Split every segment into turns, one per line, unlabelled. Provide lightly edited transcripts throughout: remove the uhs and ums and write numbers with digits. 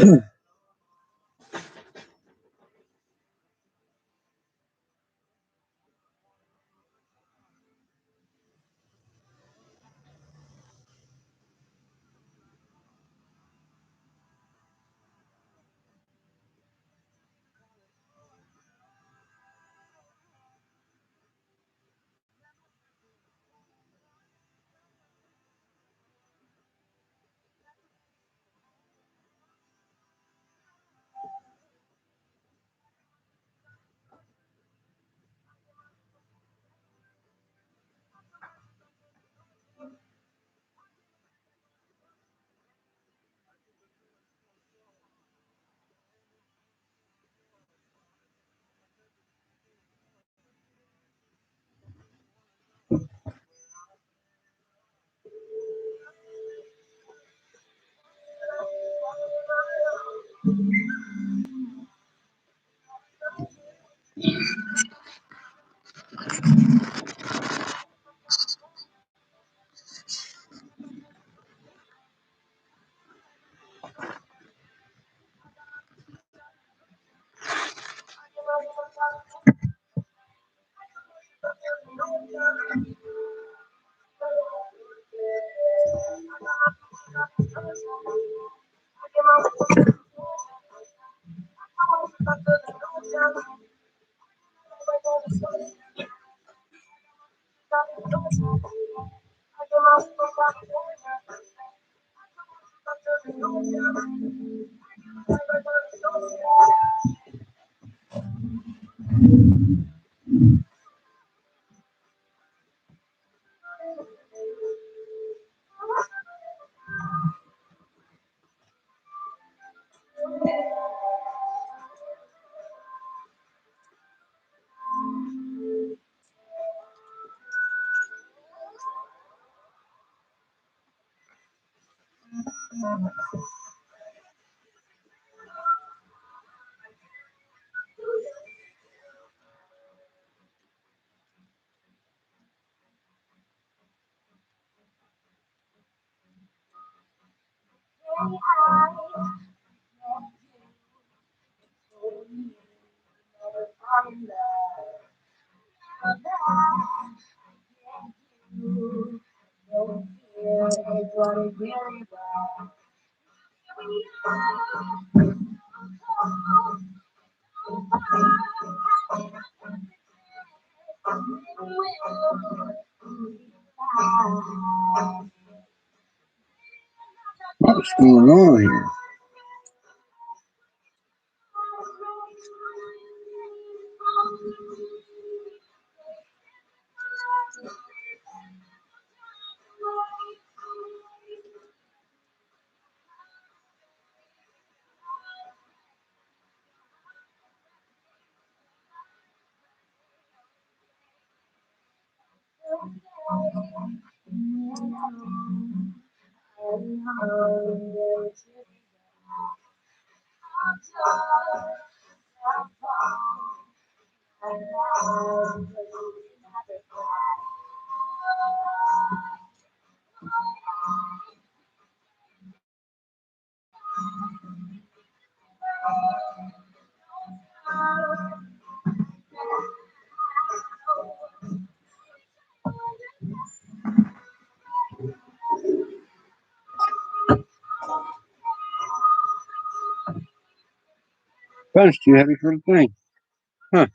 What's going on here? Phone's too heavy for the thing. Huh.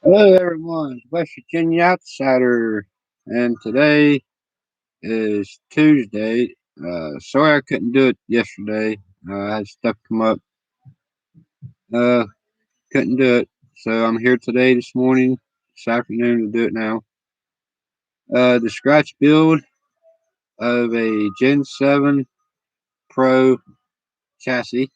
Hello, everyone. West Virginia Outsider, and today is Tuesday. Sorry I couldn't do it yesterday. I had stuff come up. Uh, couldn't do it, so I'm here today, this morning, this afternoon to do it now. The scratch build of a Gen 7 Pro chassis.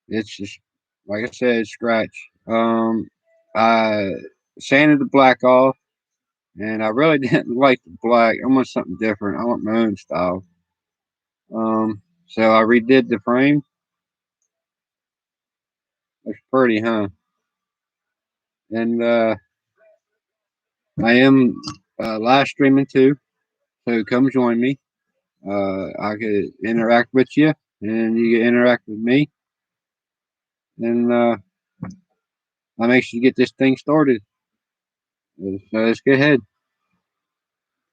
It's just like I said, it's scratch. I sanded the black off. And I really didn't like the black. I want something different. I want my own style. So I redid the frame. It's pretty, huh? And I am live streaming too. So come join me. I could interact with you, and you can interact with me. And I make sure you get this thing started. So let's get ahead.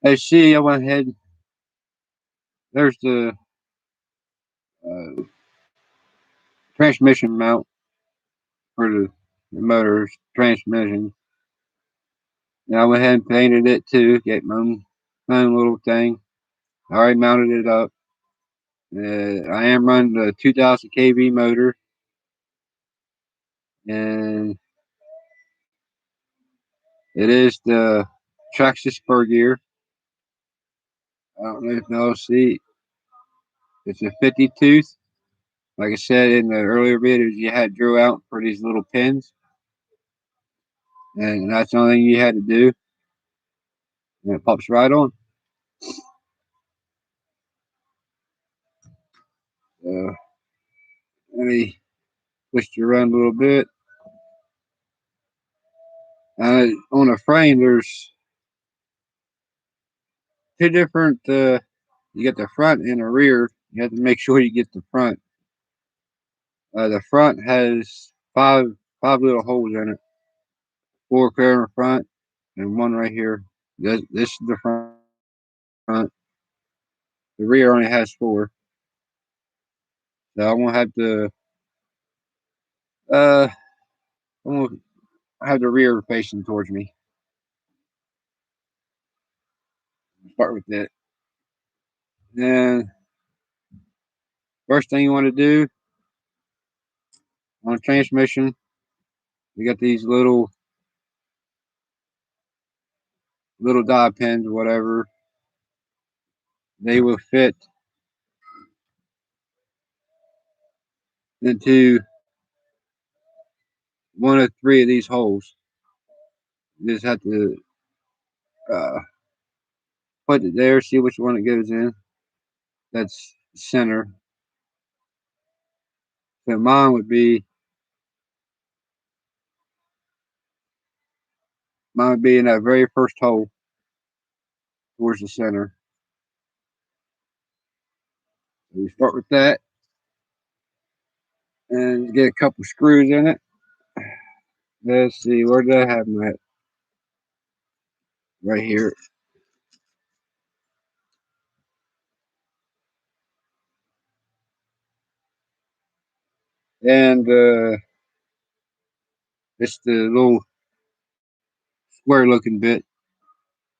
Let's see. I went ahead. There's the uh, transmission mount for the motor's transmission. And I went ahead and painted it too. Get my own little thing. I already mounted it up. I am running the 2000 kV motor, and it is the Traxxas spur gear. I don't know if y'all see. It's a 50 tooth. Like I said in the earlier videos, you had drill out for these little pins, and that's the only thing you had to do, and it pops right on. Uh, Let me twist it around a little bit. On a frame, there's two different. You get the front and the rear. You have to make sure you get the front. The front has five little holes in it. Four clear in the front and one right here. This is the front. The rear only has four. So I'm gonna have to uh I'm gonna have the rear facing towards me. Start with that. And first thing you want to do on a transmission, you got these little dot pins or whatever. They will fit into one of three of these holes. You just have to uh, put it there, see which one it goes in. That's center. So mine would be in that very first hole towards the center. So we start with that and get a couple screws in it. Let's see, where did I have them at? Right here. And it's the little square looking bit.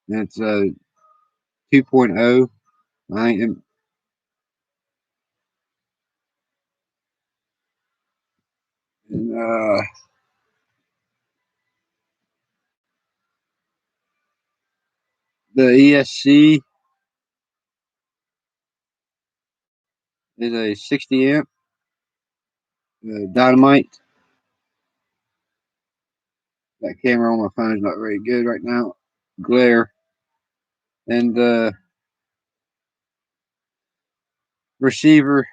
And it's 2.0. I am and, the ESC is a 60 amp dynamite. That camera on my phone is not very good right now. Glare. And receiver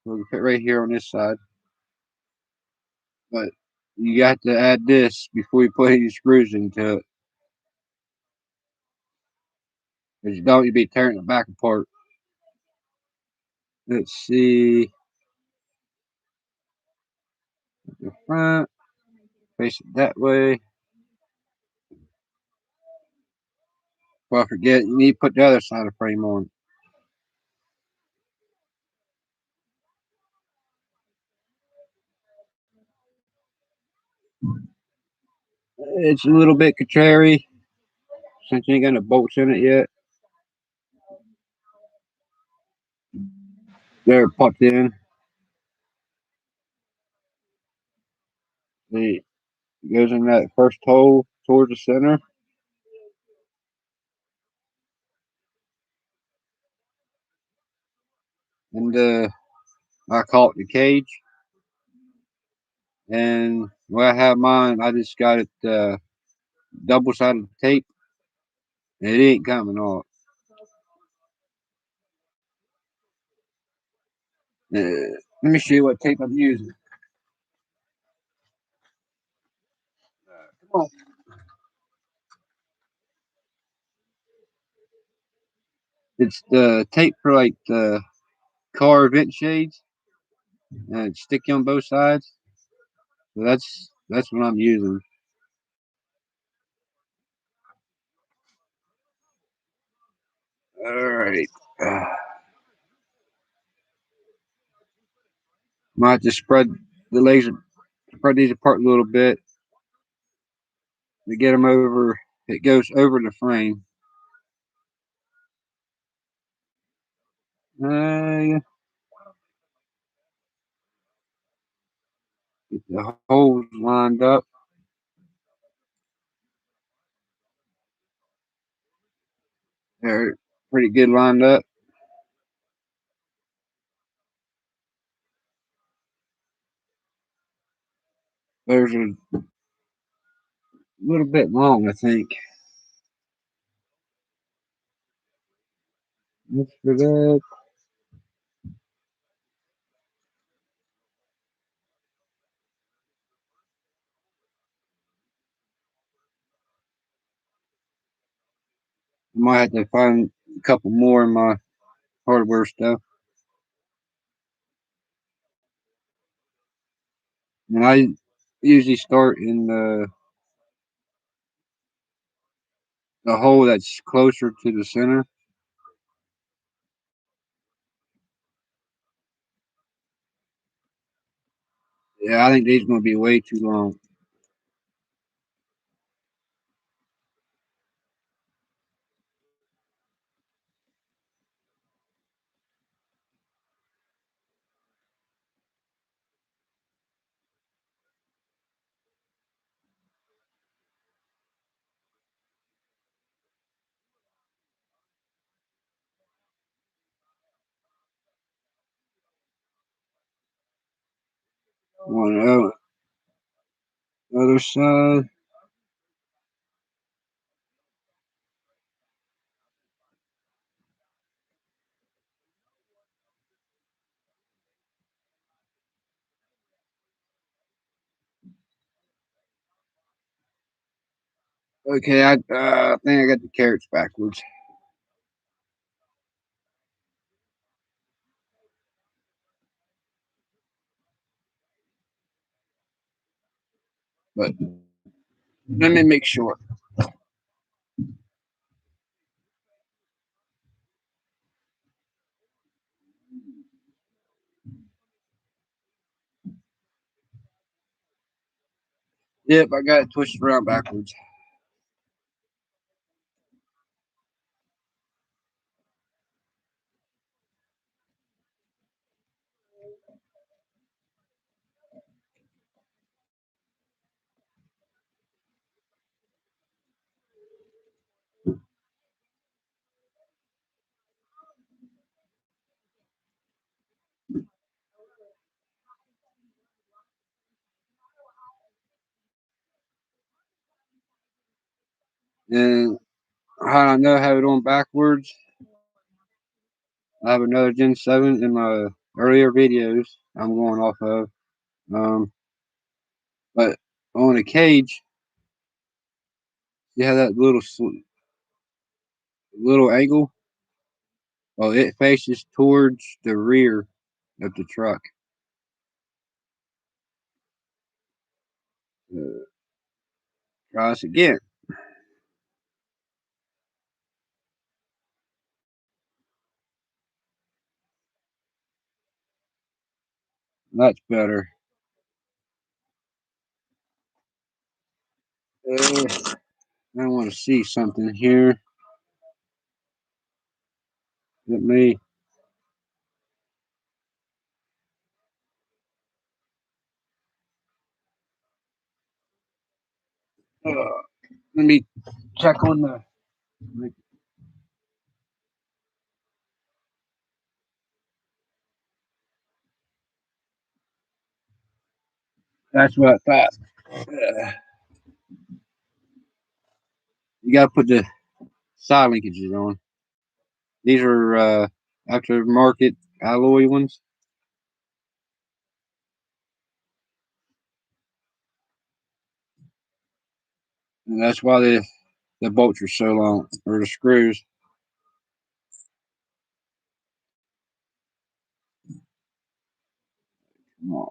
will fit right here on this side. But you got to add this before you put any screws into it. Because you don't, you'd be tearing it back apart. Let's see. The front. Face it that way. Well, I forget, you need to put the other side of the frame on. It's a little bit contrary since you ain't got no bolts in it yet. They're popped in. It goes in that first hole towards the center, and I call it the cage. And where I have mine, I just got it double sided tape. And it ain't coming off. Let me show you what tape I'm using. Come on. It's the tape for like the car vent shades, and it's sticky on both sides. So that's what I'm using. All right. Might just the legs, spread these apart a little bit to get them over. It goes over the frame. Yeah. Get the holes lined up. They're pretty good lined up. There's a little bit long, I think. That's for that. I might have to find a couple more in my hardware stuff. And I usually start in the hole that's closer to the center. Yeah, I think these are going to be way too long. On the other side. Okay, I think I got the carrots backwards. But let me make sure. Yep, I got it twisted around backwards. And how I know I have it on backwards, I have another Gen 7 in my earlier videos I'm going off of. But on a cage, you have that little angle. Well, it faces towards the rear of the truck. Uh, Try this again. That's better. I want to see something here. Let me. Let me check on the. That's what I thought. You got to put the side linkages on. These are aftermarket alloy ones, and that's why the bolts are so long, or the screws. Come on.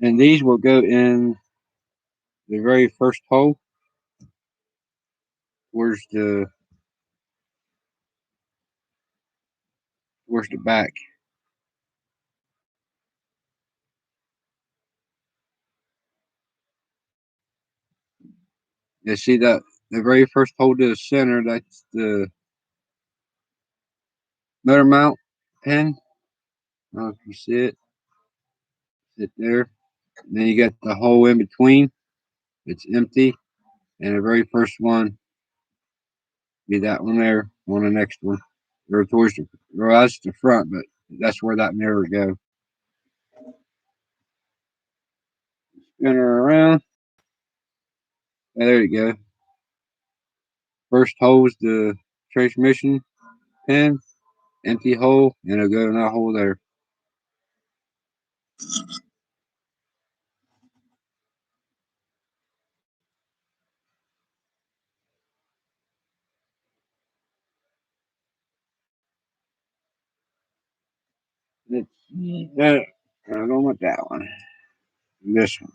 And these will go in the very first hole. Where's the back? You see that the very first hole to the center, that's the motor mount pin. I don't know if you see it. Sit there. And then you got the hole in between. It's empty. And the very first one be that one there on the next one. Or towards the well, that's the front, but that's where that mirror go. Spin her around. Yeah, there you go. First hole is the transmission pin, empty hole, and it'll go in that hole there. Let's see that. I don't want that one. This one.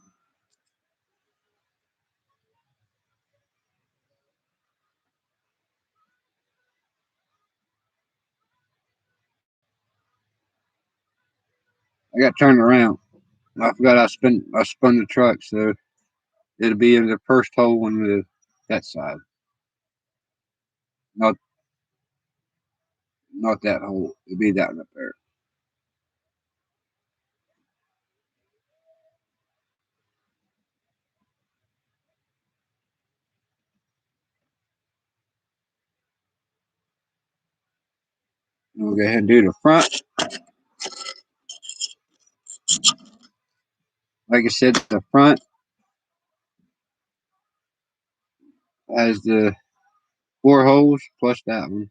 I got turned around. I forgot I spun the truck, so it'll be in the first hole on that side. Not not that hole. It'll be that one up there. And we'll go ahead and do the front. Like I said, the front has the four holes plus that one.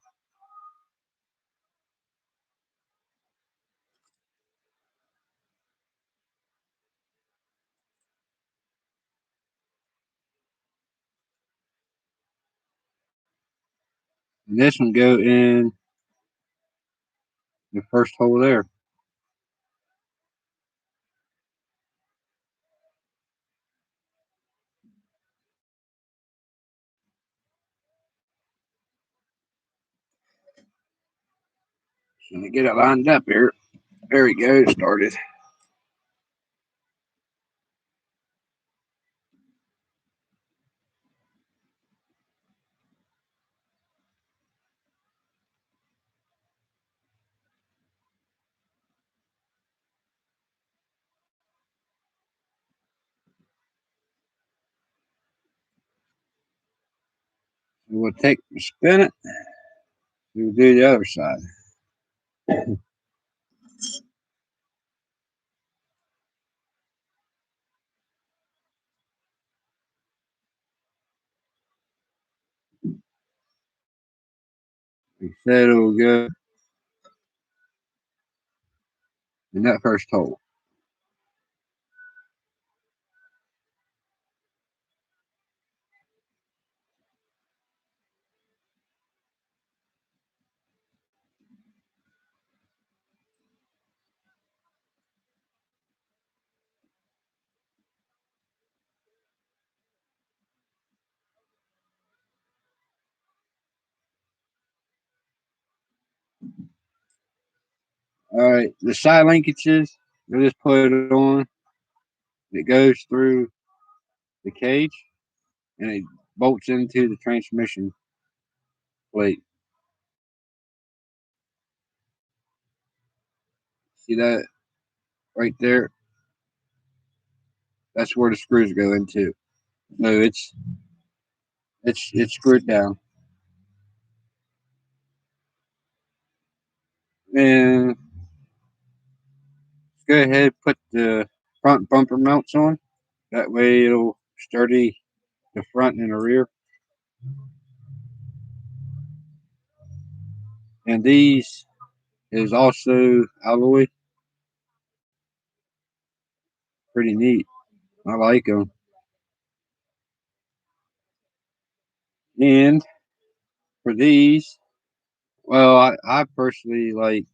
And this one go in the first hole there. So to get it lined up here. There we go. It started. So we'll take and spin it. We'll do the other side. We said it will go in that first hole. All right, the side linkages, we'll just put it on. that goes through the cage and it bolts into the transmission plate. See that right there? That's where the screws go into. No, it's screwed down. And let's go ahead and put the front bumper mounts on. That way it'll sturdy the front and the rear. And these is also alloy. Pretty neat. I like them. And for these, well, I personally like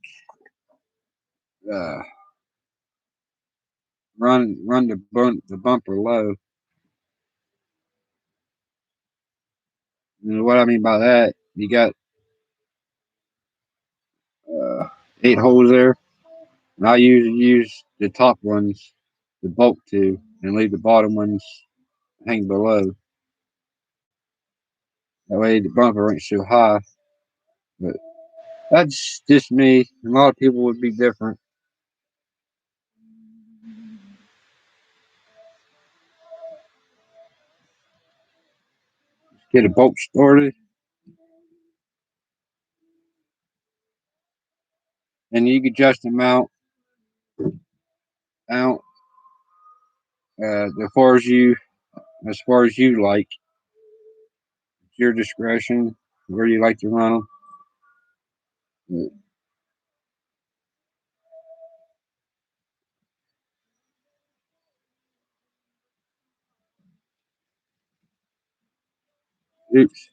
uh, run the bumper low. And what I mean by that, you got uh, 8 holes there, and I usually use the top ones to bulk to, and leave the bottom ones hang below. That way the bumper ain't so high. But that's just me. A lot of people would be different. Get a bolt started, and you can adjust them out as far as you like. It's your discretion where you like to run them. Oops,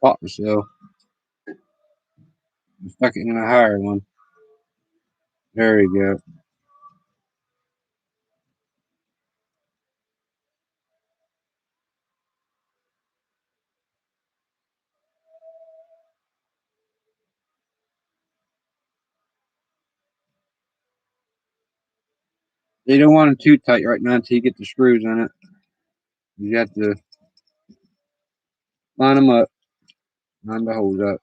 caught myself. I stuck it in a higher one. There we go. You don't want it too tight right now until you get the screws in it. You have to line them up, line the holes up.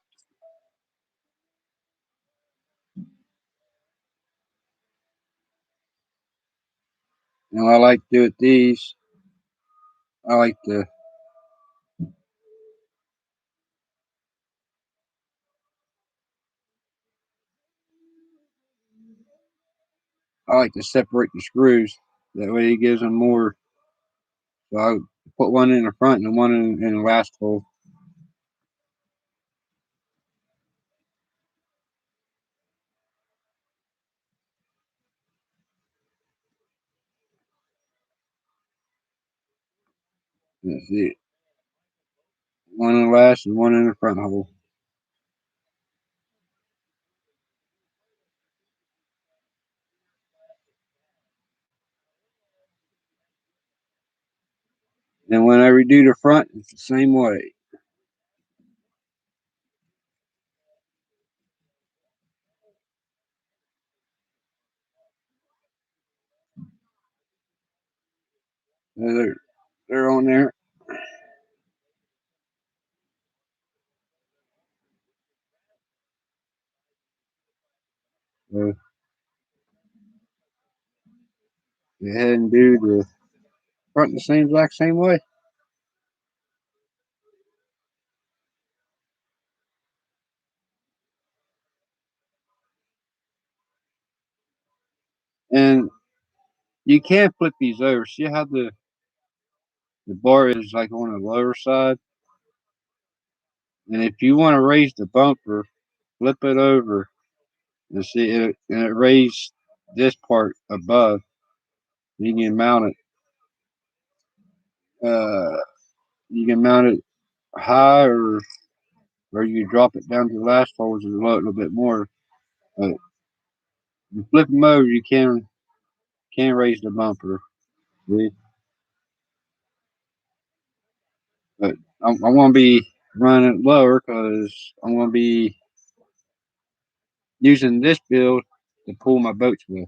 Now I like to do it these. I like to separate the screws. That way it gives them more. So I put one in the front and one in the last hole. That's it. One in the last and one in the front hole. And whenever you do the front, it's the same way. They're, they're on there. So go ahead and do the front the same exact same way. And you can flip these over. See how the bar is like on the lower side? And if you want to raise the bumper, flip it over and see it, and it raised this part above. You can mount it. You can mount it high, or you drop it down to the last holes and load a little bit more. But you flip them over, you can raise the bumper. See? But I want to be running it lower because I'm going to be using this build to pull my boats with.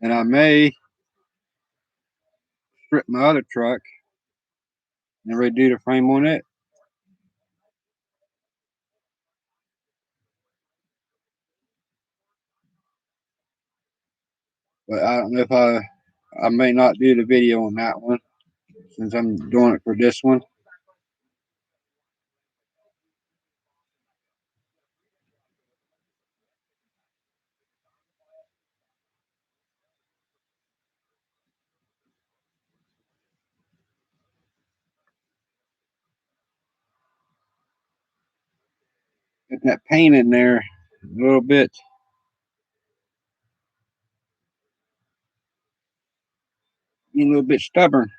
And I may strip my other truck and redo the frame on it. But I don't know if I may not do the video on that one since I'm doing it for this one. Get that paint in there a little bit. Be a little bit stubborn.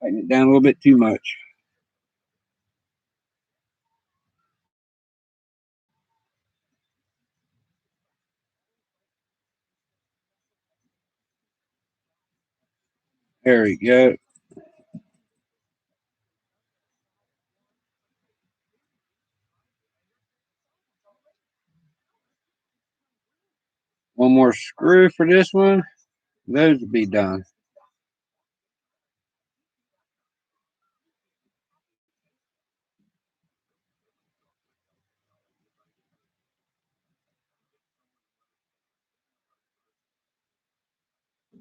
Tighten it down a little bit too much. There we go. One more screw for this one. Those will be done.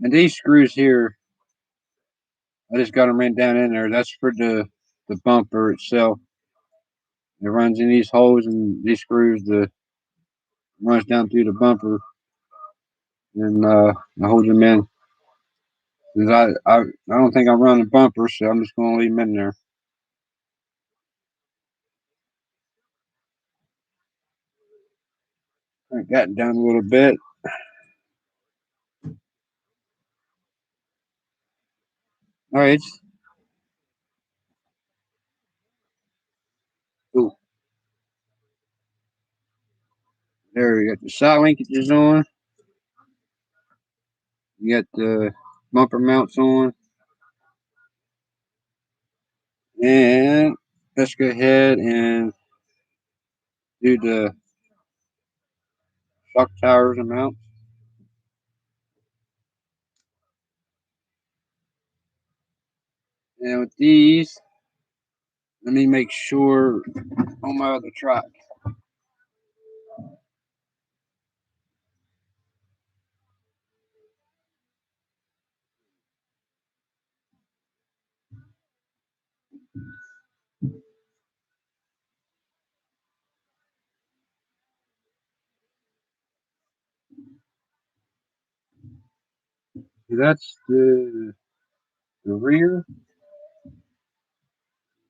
And these screws here, I just got them ran down in there. That's for the bumper itself. It runs in these holes and these screws. The runs down through the bumper and I hold them in. Cause I don't think I'm running bumpers, so I'm just going to leave them in there. I got it down a little bit. All right. Ooh, there we got the side linkages on. You got the bumper mounts on. And let's go ahead and do the shock towers and mounts. And with these, let me make sure on my other truck. That's the rear.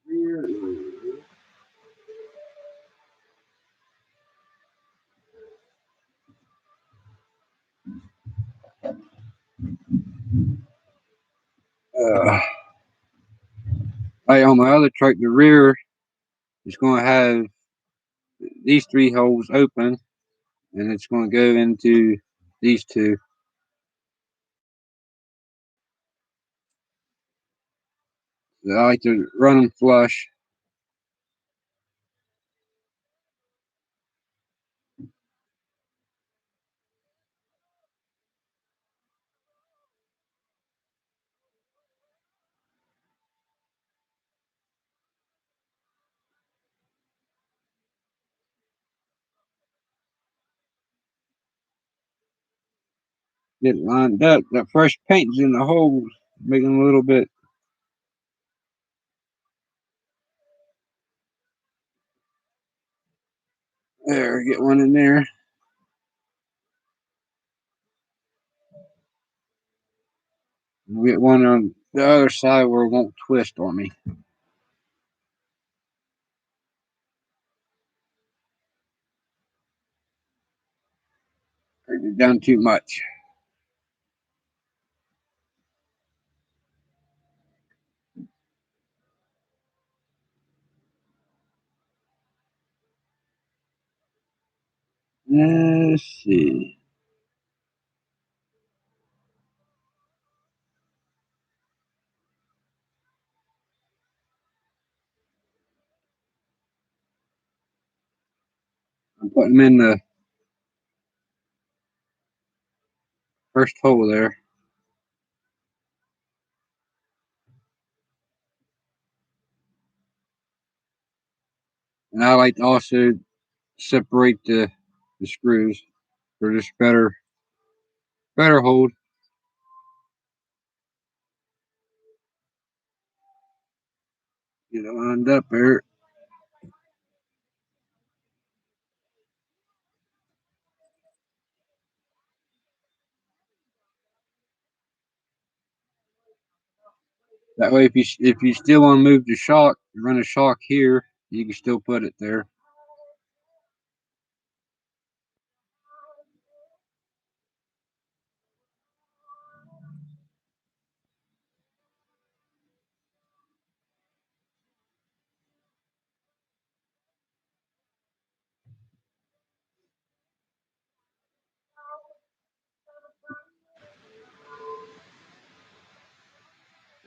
Rear. On my other truck, the rear is going to have these three holes open, and it's going to go into these two. So I like to run them flush. Get it lined up. That fresh paint's in the holes, making a little bit. There, get one in there. We get one on the other side where it won't twist on me. Break it down too much. Let's see. I'm putting them in the first hole there. And I like to also separate the screws for just better hold. Get it lined up there. That way, if you still want to move the shock, run a shock here, you can still put it there.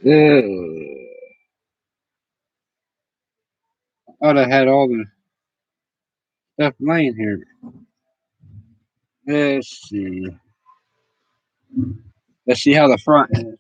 I thought I had all the stuff laying here. Let's see. Let's see how the front is.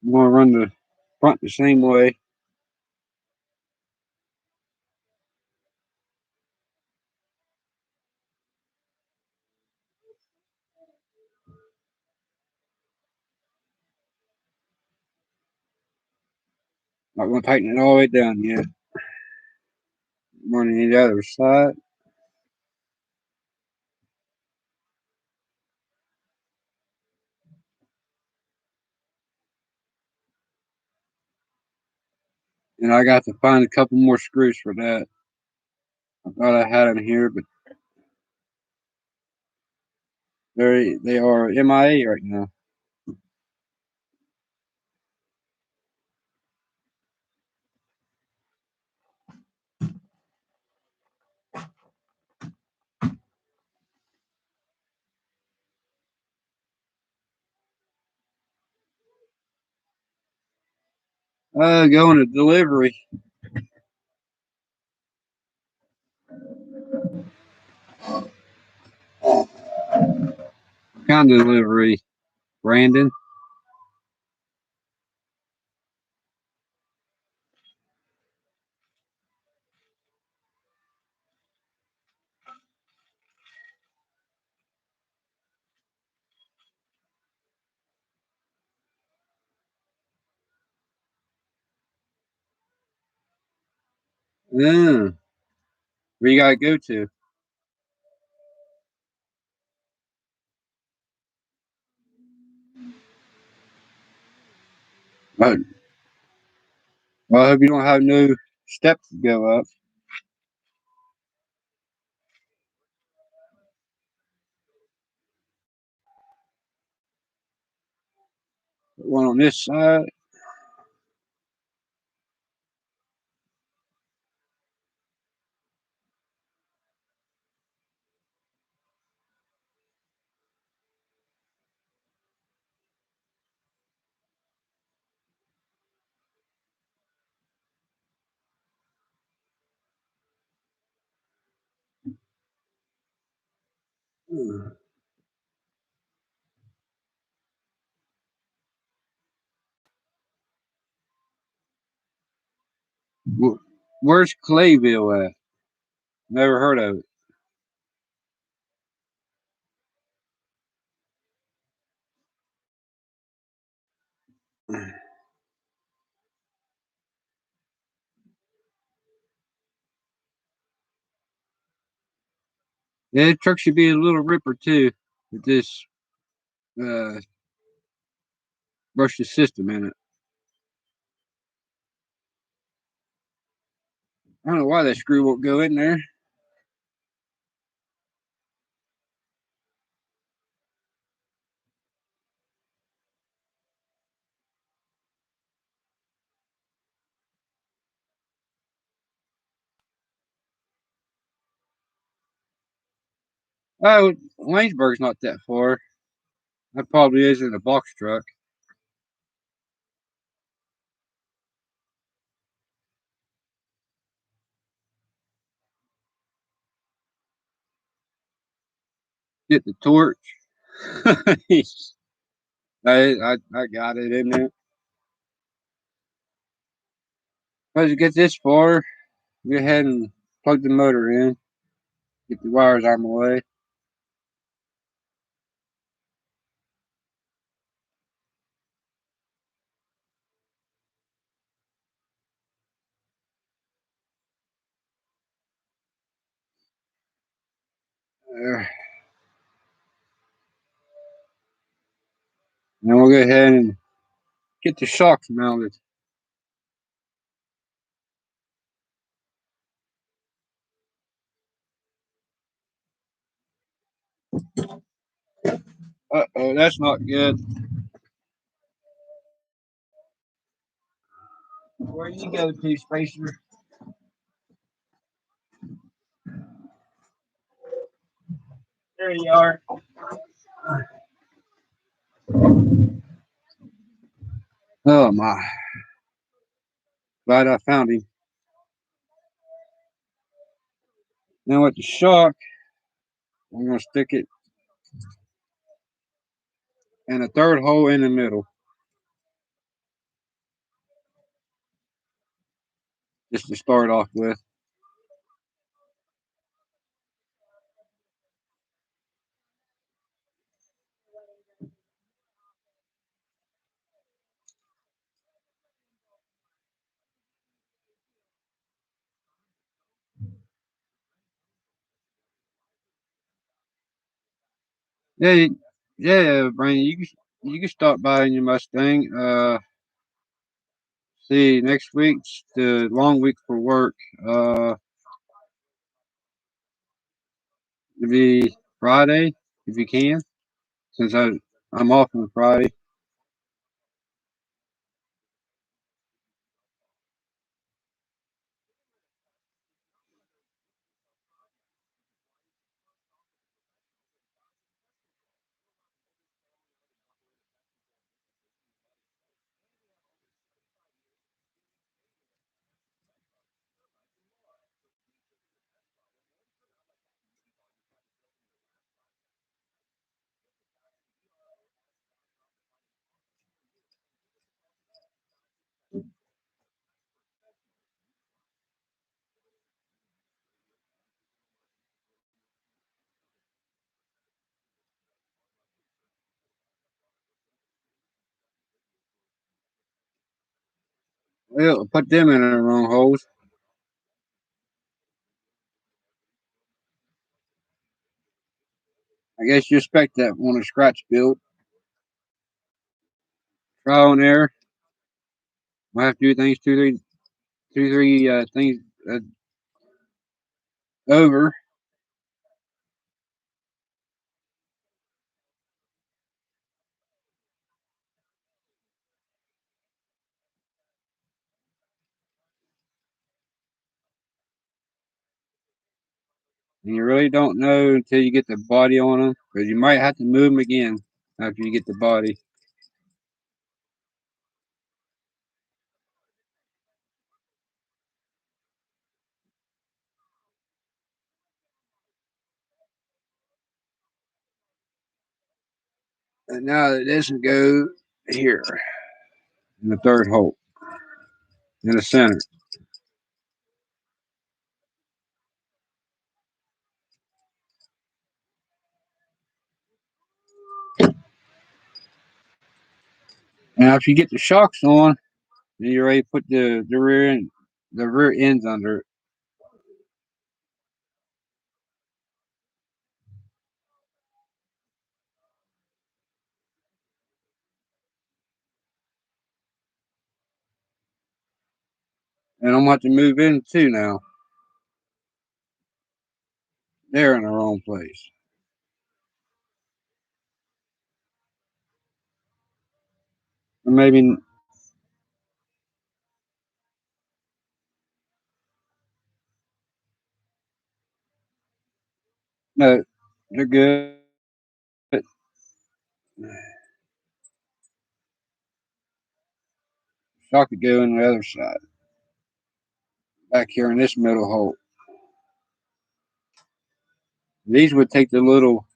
I'm gonna run the front the same way. Not gonna tighten it all the way down yet. Running the other side. And I got to find a couple more screws for that. I thought I had them here, but they are MIA right now. Going to delivery. Kind of delivery, Brandon. Where you gotta go to? Uh, well, I hope you don't have no steps to go up. One on this side. Where's Clayville at? Never heard of it. Yeah, the truck should be a little ripper too with this uh, brush the system in it. I don't know why that screw won't go in there. Oh, Waynesburg's not that far. That probably is in a box truck. Get the torch. I got it in there. Once you get this far, go ahead and plug the motor in. Get the wires out of my way. And then we'll go ahead and get the shocks mounted. Uh-oh, that's not good. Where you go to, Spacer? There you are. Oh my. Glad I found him. Now with the shock, I'm going to stick it in a third hole in the middle. Just to start off with. Yeah, yeah, Brandon, you can stop by in your Mustang. See, next week's the long week for work. It'll be Friday if you can, since I'm off on Friday. Well, put them in the wrong holes. I guess you expect that on a scratch build. Trial and error. Might have to do things two, three things over. And you really don't know until you get the body on them, because you might have to move them again after you get the body. And now this will go here in the third hole in the center. Now, if you get the shocks on, then you're ready to put the rear ends under it. And I'm going to have to move in too now. They're in the wrong place. Or maybe, no, they're good. So I could go in the other side. Back here in this middle hole. These would take the little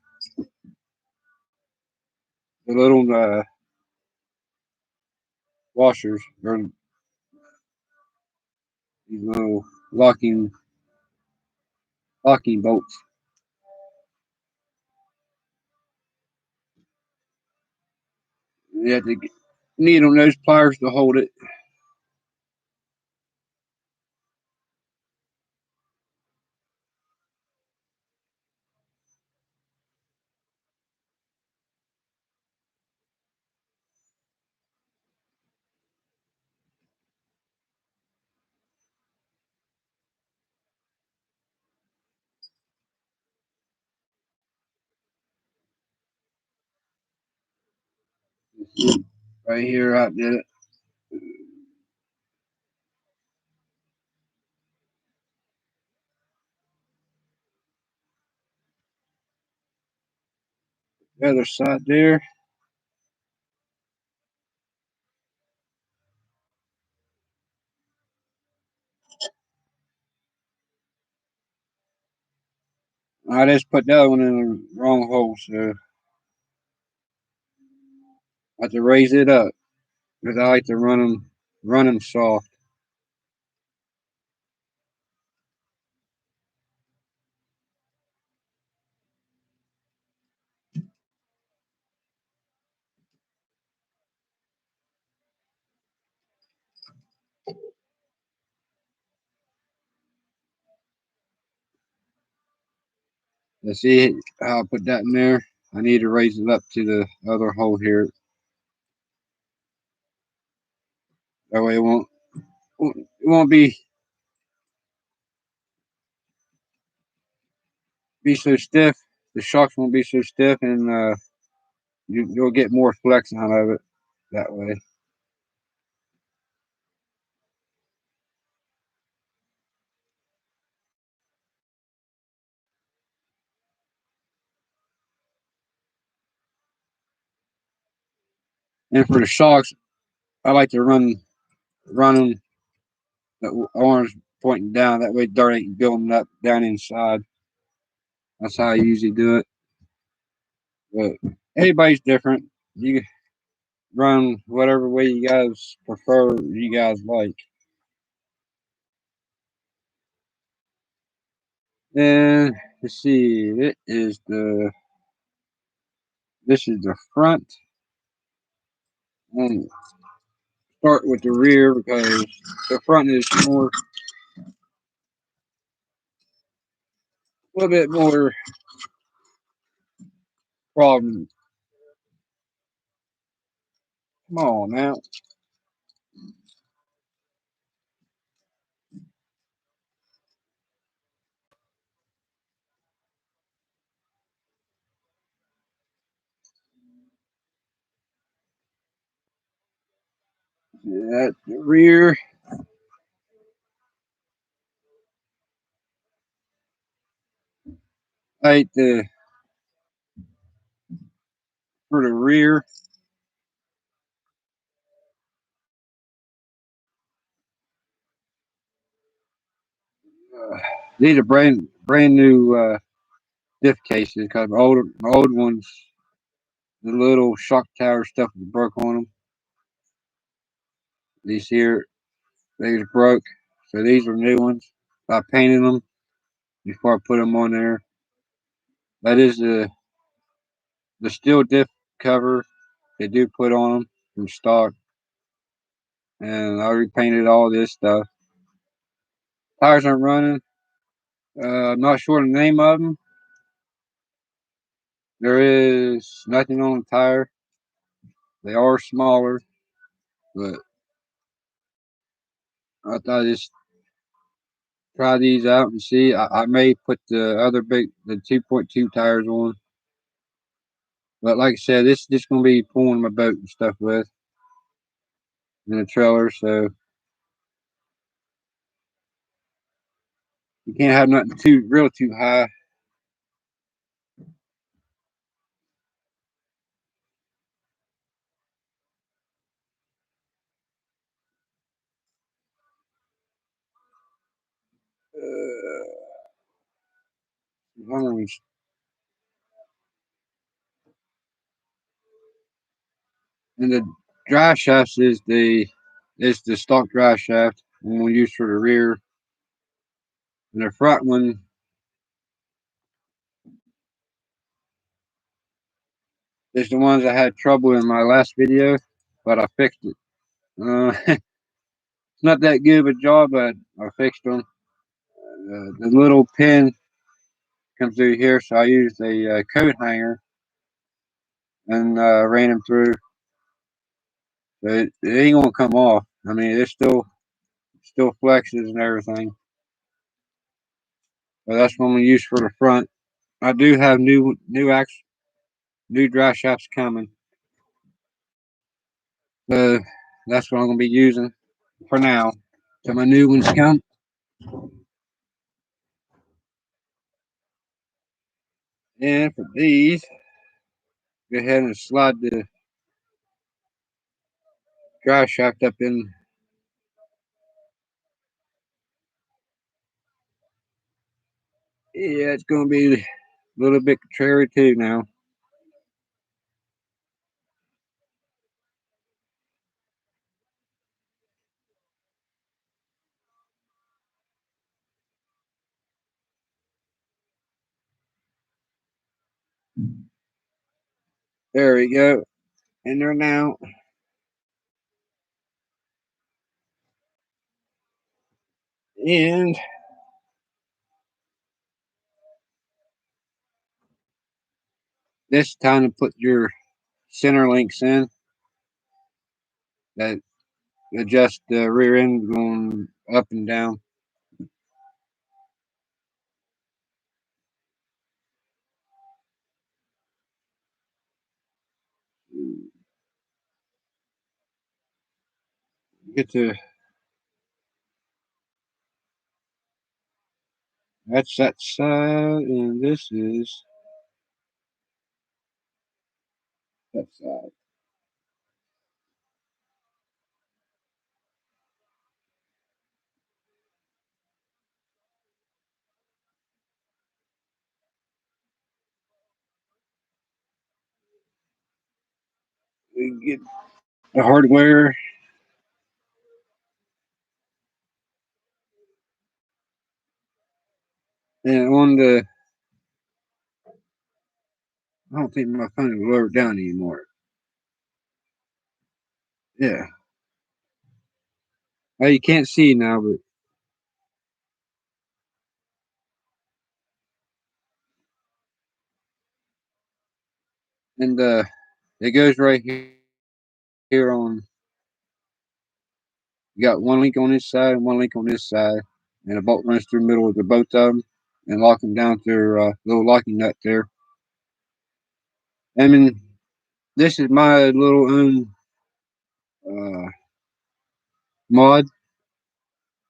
washers or these little locking bolts. You have to need on those pliers to hold it. Right here, I did it. The other side there. I just put that one in the wrong hole, so I have to raise it up because I like to run them soft. Let's see how I put that in there. I need to raise it up to the other hole here. That way it won't be so stiff. The shocks won't be so stiff, and you'll get more flex out of it that way. And for the shocks, I like to run them the orange pointing down. That way, dirt ain't building up down inside. That's how I usually do it. But everybody's different. You run whatever way you guys prefer, you guys like. And let's see, this is the front. And start with the rear because the front is a little bit more problem. Come on now. That the rear. Like the for the rear. These are brand new diff cases because my old ones, the little shock tower stuff broke on them. These here, they just broke. So these are new ones. I painted them before I put them on there. That is the steel diff cover they do put on them from stock. And I repainted all this stuff. Tires aren't running. I'm not sure the name of them. There is nothing on the tire. They are smaller, but I thought I'd just try these out and see. I may put the 2.2 tires on, but like I said, this is just gonna be pulling my boat and stuff with in a trailer, so you can't have nothing too high. Uh, and the dry shaft is the stock dry shaft, one we use for the rear, and the front one is the ones I had trouble in my last video, but I fixed it. It's not that good of a job, but I fixed them. The little pin comes through here, so I used a coat hanger and ran them through. So it ain't gonna come off. I mean, it still flexes and everything. So that's one we use for the front. I do have new dry shafts coming. So that's what I'm gonna be using for now. So my new ones come. And for these, go ahead and slide the dry shaft up in. Yeah, it's gonna be a little bit contrary too now. There we go. In there now. And this time to put your center links in that adjust the rear end going up and down. Get to that's that side, and this is that side. We get the hardware, and on the I don't think my phone is lowered down anymore. Yeah. Well, you can't see now, but and it goes right here on. You got one link on this side and one link on this side, and a bolt runs through the middle of the both of them and lock them down through a little locking nut there. I mean, this is my little own uh, mod.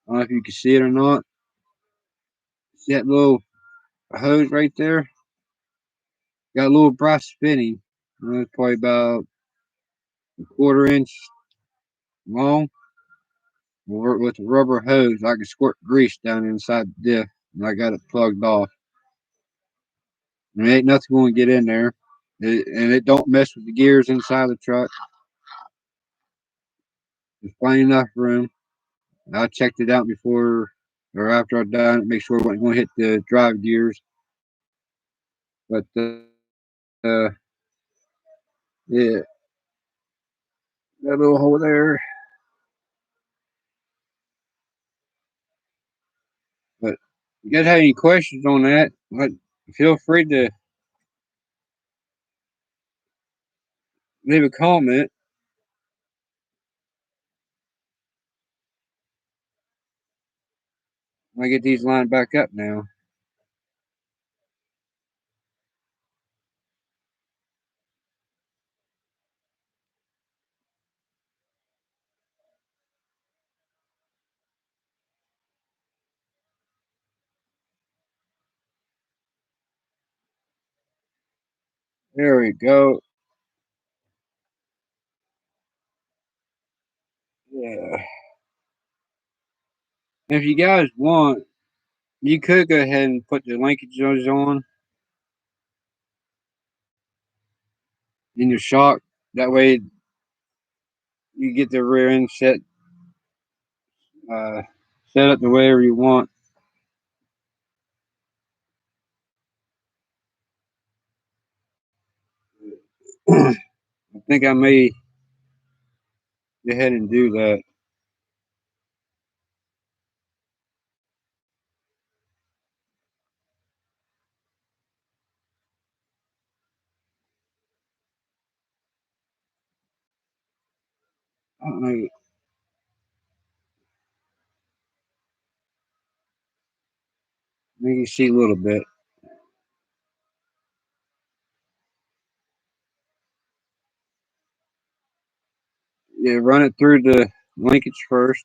I don't know if you can see it or not. See that little hose right there? Got a little brass fitting. It's probably about a quarter inch long with a rubber hose. I can squirt grease down inside the diff, and I got it plugged off. And ain't nothing going to get in there. And it don't mess with the gears inside the truck. There's plenty enough room. I checked it out before or after I done it, make sure it wasn't going to hit the drive gears. But yeah, that little hole there. But if you guys have any questions on that, feel free to leave a comment. I get these lined back up now. There we go. Yeah. If you guys want, you could go ahead and put the linkages on in your shock. That way you get the rear end uh, set up the whatever you want. I think I may go ahead and do that. I don't know. Maybe you see a little bit. Yeah, run it through the linkage first.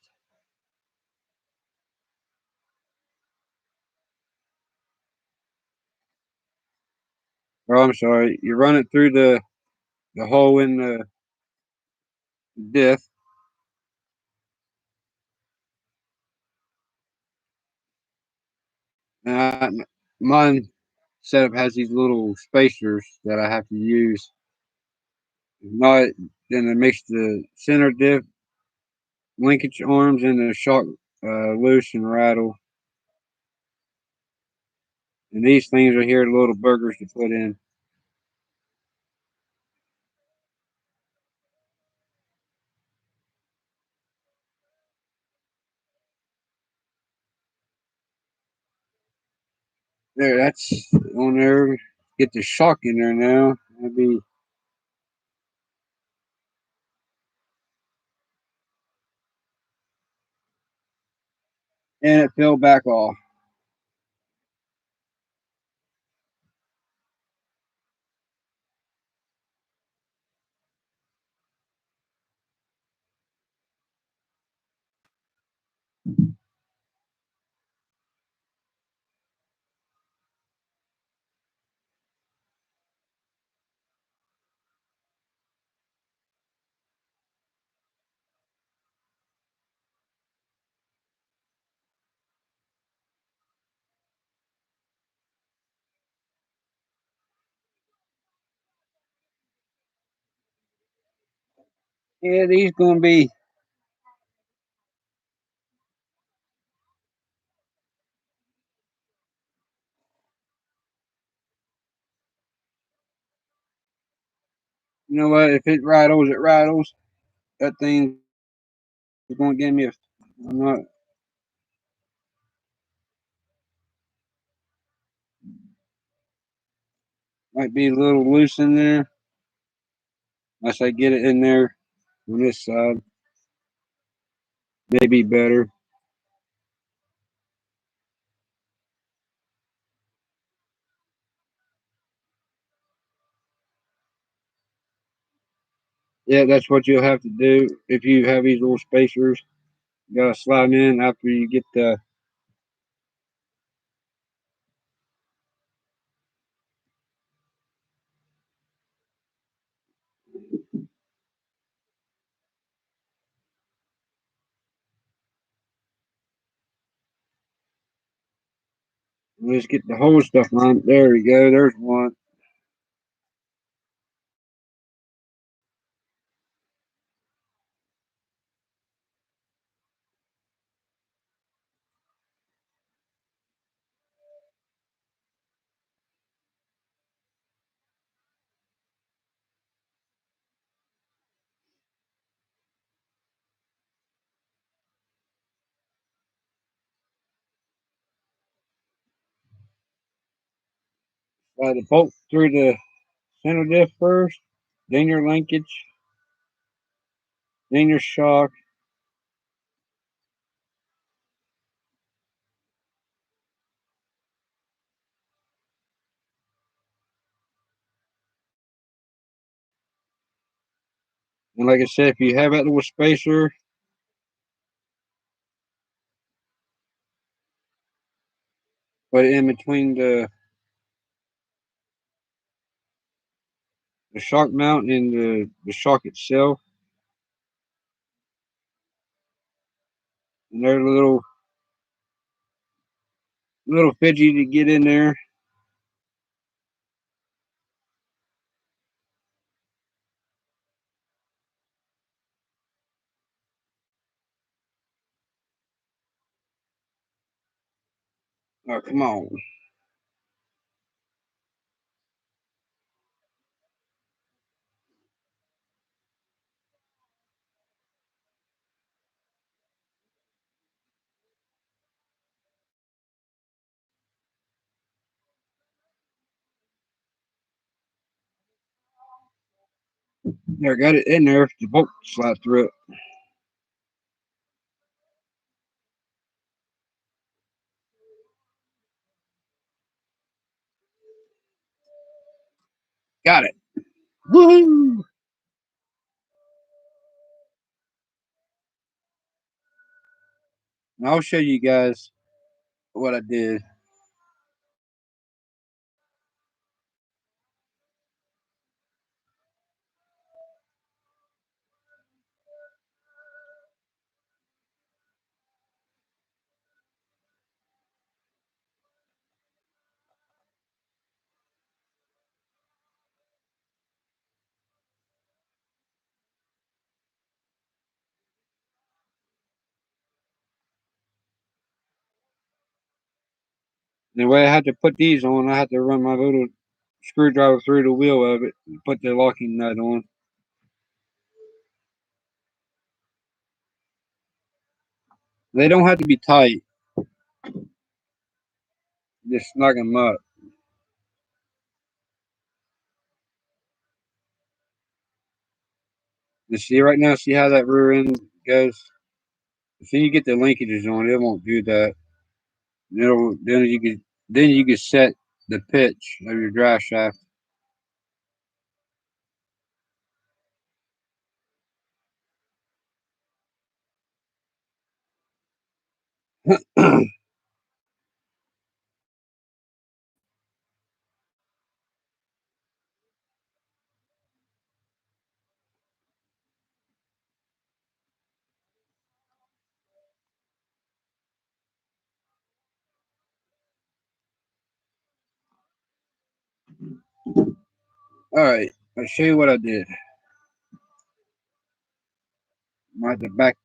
Oh, I'm sorry. You run it through the hole in the diff. Uh, Mine setup has these little spacers that I have to use. If not, then it makes the center diff linkage arms and the shock loose and rattle. And these things are here, little burgers to put in. There, that's on there. Get the shock in there now. That'd be, and it fell back off. Yeah, these gonna be. You know what? If it rattles, it rattles. That thing is gonna give me a. I'm not. Might be a little loose in there. Unless I get it in there on this side, maybe better. Yeah, that's what you'll have to do if you have these little spacers. You gotta slide them in after you get the. Let's get the whole stuff on. There we go. There's one. The bolt through the center diff first, then your linkage, then your shock. And like I said, if you have that little spacer, put it in between the shock mount and the shock itself. And they're a little fidgety to get in there. Oh, come on. There, got it in there. The bolt slide through it. Got it. Woohoo! And I'll show you guys what I did. The way I had to put these on, I had to run my little screwdriver through the wheel of it and put the locking nut on. They don't have to be tight. Just snug them up. You see right now, see how that rear end goes? As soon as you get the linkages on, it won't do that. Then you can set the pitch of your drive shaft. All right, I'll show you what I did. I might have to back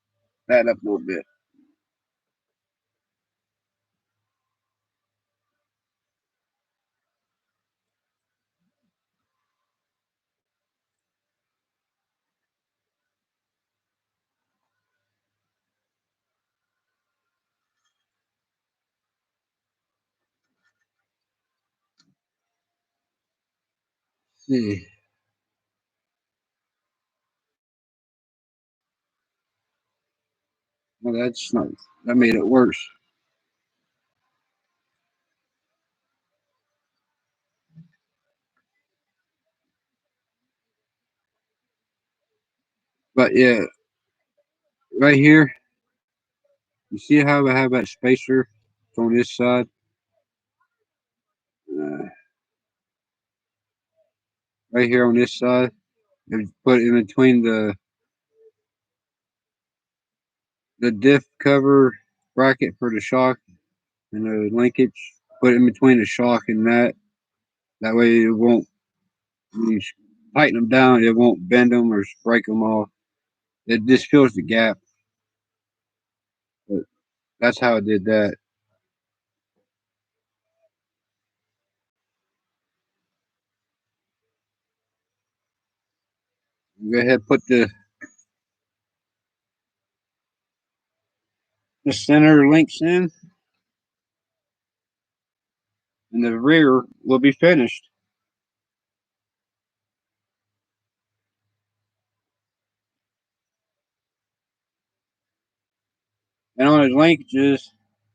that up a little bit. See, well, that's not. That made it worse. But yeah, right here, you see how I have that spacer on this side? Uh, right here on this side, and put it in between the diff cover bracket for the shock and the linkage. Put it in between the shock and that. That way it won't. When you tighten them down, it won't bend them or break them off. It just fills the gap. But that's how I did that. Go ahead, put the center links in, and the rear will be finished. And on his linkages,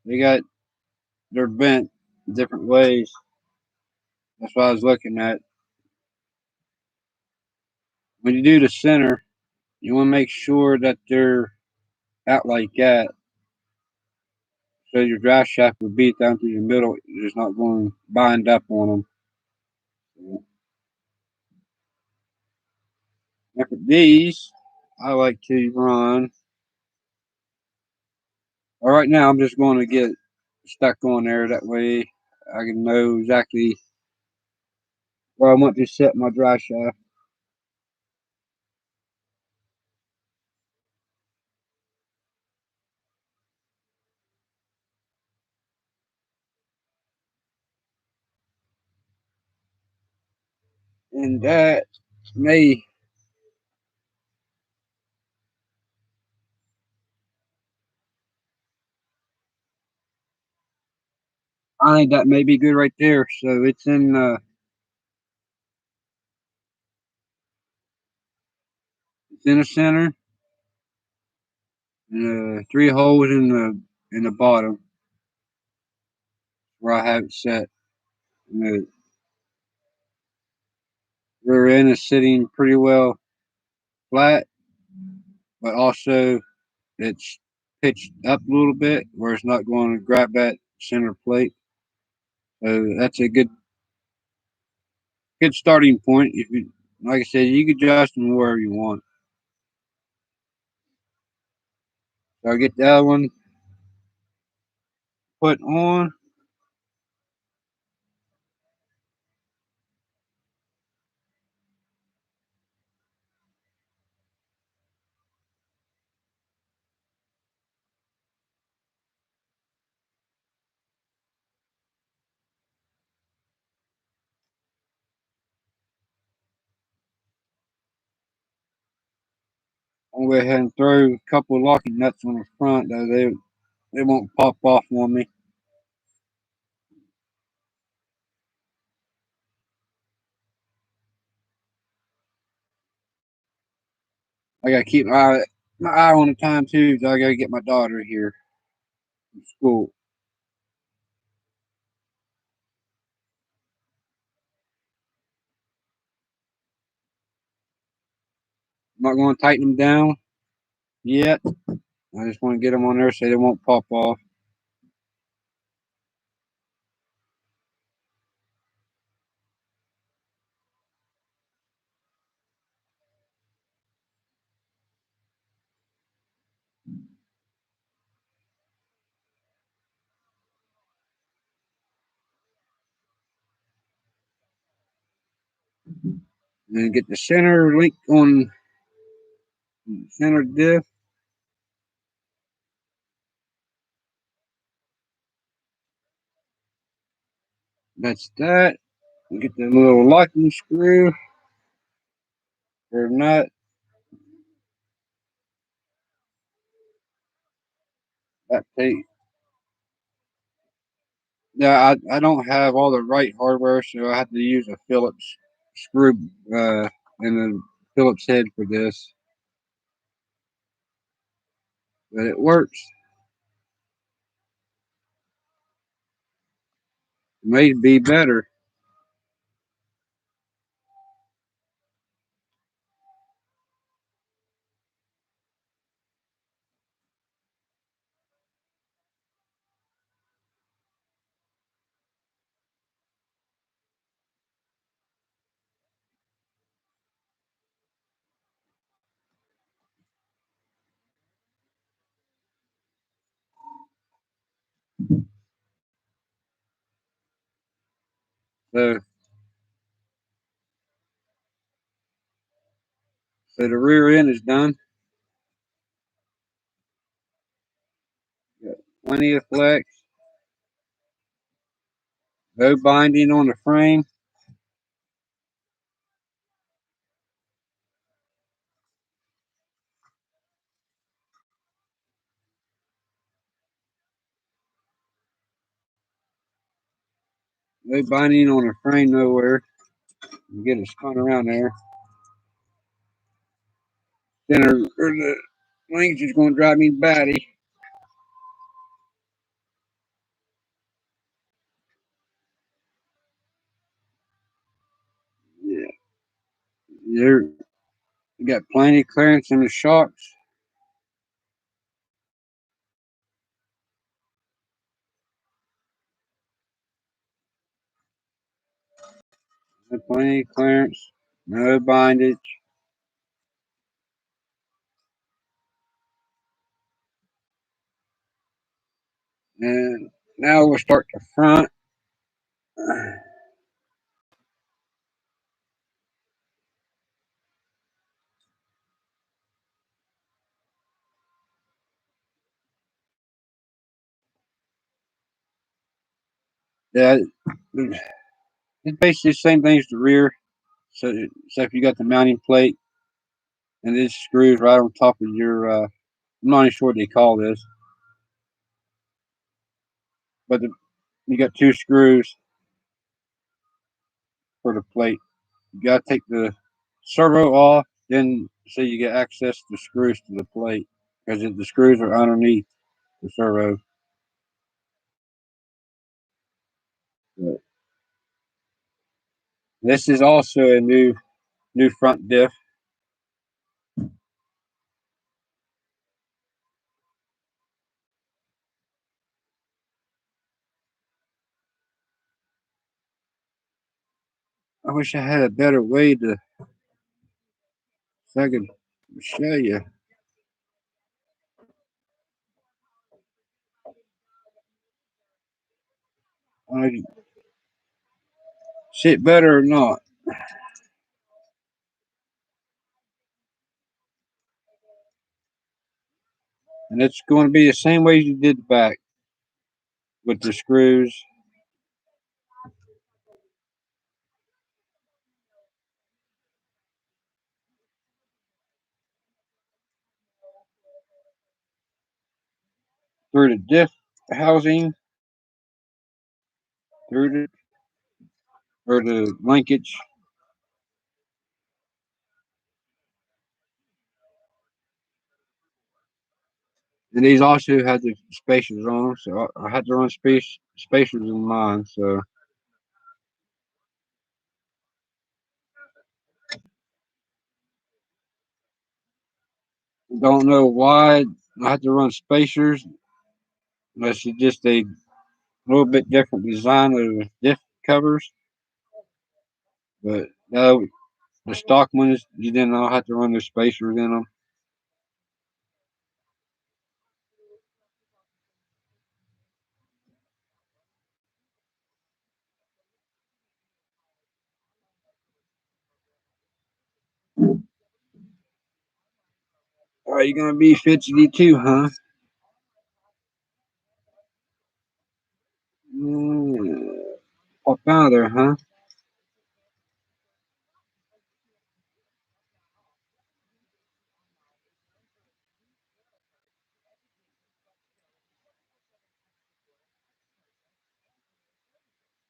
they're bent different ways. That's what I was looking at. When you do the center, you want to make sure that they're out like that. So your drive shaft will beat down through the middle. It's not going to bind up on them. And for these, I like to run. All right, now I'm just going to get stuck on there. That way I can know exactly where I want to set my drive shaft. And that may, I think that may be good right there. So it's in the center, and three holes in the bottom where I have it set. And the rear end is sitting pretty well flat, but also it's pitched up a little bit where it's not going to grab that center plate. So that's a good starting point. If you, like I said, you can adjust them wherever you want. So I get the other one put on. I'll go ahead and throw a couple of locking nuts on the front, though they won't pop off on me. I gotta keep my eye on the time too. So I gotta get my daughter here from school. I'm not going to tighten them down yet. I just want to get them on there so they won't pop off. And then get the center link on center diff. That's that. And get the little locking screw or nut. That take. Yeah, I don't have all the right hardware, so I have to use a Phillips screw and a Phillips head for this. But it works. It may be better. So, so the rear end is done. Got plenty of flex. No binding on the frame. No binding on the frame nowhere. Get it spun around there. Center or the links is going to drive me batty. Yeah, there. You got plenty of clearance in the shocks. Plenty of clearance. No bindage. And now we'll start the front. Yeah, it's basically the same thing as the rear. So, except you got the mounting plate and this screws right on top of your. I'm not even sure what they call this, but you got two screws for the plate. You got to take the servo off, then so you get access to screws to the plate because the screws are underneath the servo. But this is also a new front diff. I wish I had a better way to so I could show you. I see it better or not. And it's going to be the same way you did the back with the screws through the diff housing, through the or the linkage. And these also had the spacers on them, so I had to run spacers in mine. So don't know why I had to run spacers. Unless it's just a little bit different design of the diff covers. But no, the stock ones you didn't all have to run the spacers in them. Are you gonna be fidgety too, huh? Mm, pop out of there, huh?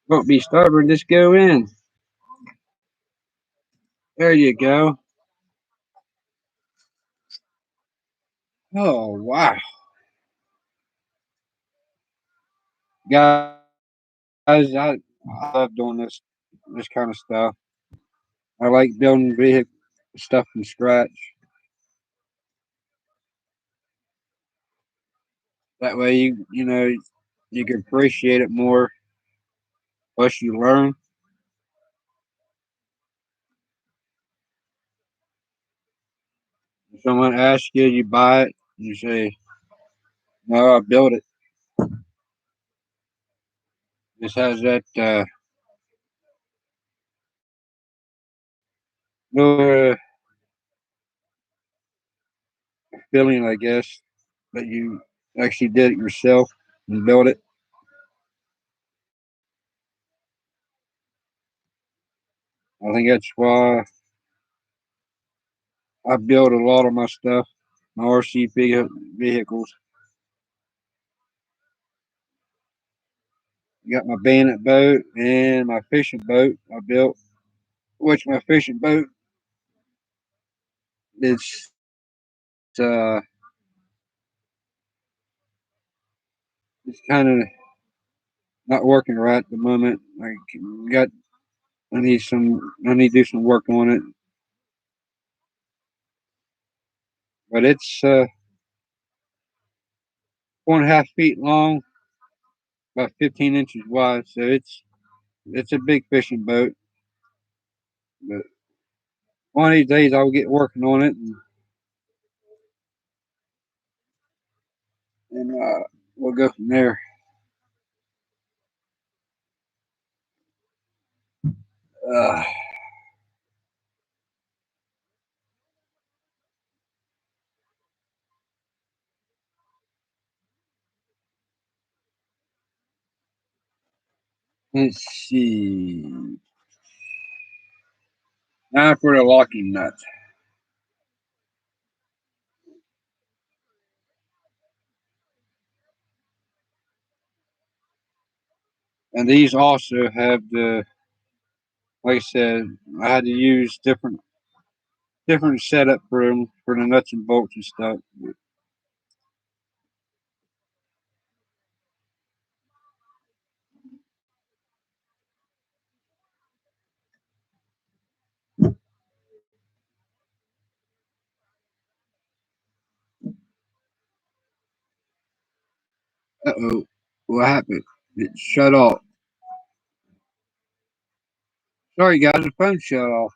Don't be stubborn. Just go in. There you go. Oh wow, guys, I love doing this kind of stuff. I like building vehicle stuff from scratch. That way, you know you can appreciate it more. Plus, you learn. If someone asks you, you buy it. You say, "No, I built it." This has that little feeling, I guess, that you actually did it yourself and built it. I think that's why I build a lot of my stuff, my RC vehicles. I got my bandit boat and my fishing boat I built, which my fishing boat is uh it's kind of not working right at the moment. Got I need to do some work on it. but it's 4.5 feet long, about 15 inches wide. So it's a big fishing boat. But one of these days I'll get working on it, and we'll go from there. Uh, let's see. Now for the locking nut. And these also have the, like I said, I had to use different setup for them for the nuts and bolts and stuff. Uh-oh, what happened? It shut off. Sorry guys, the phone shut off.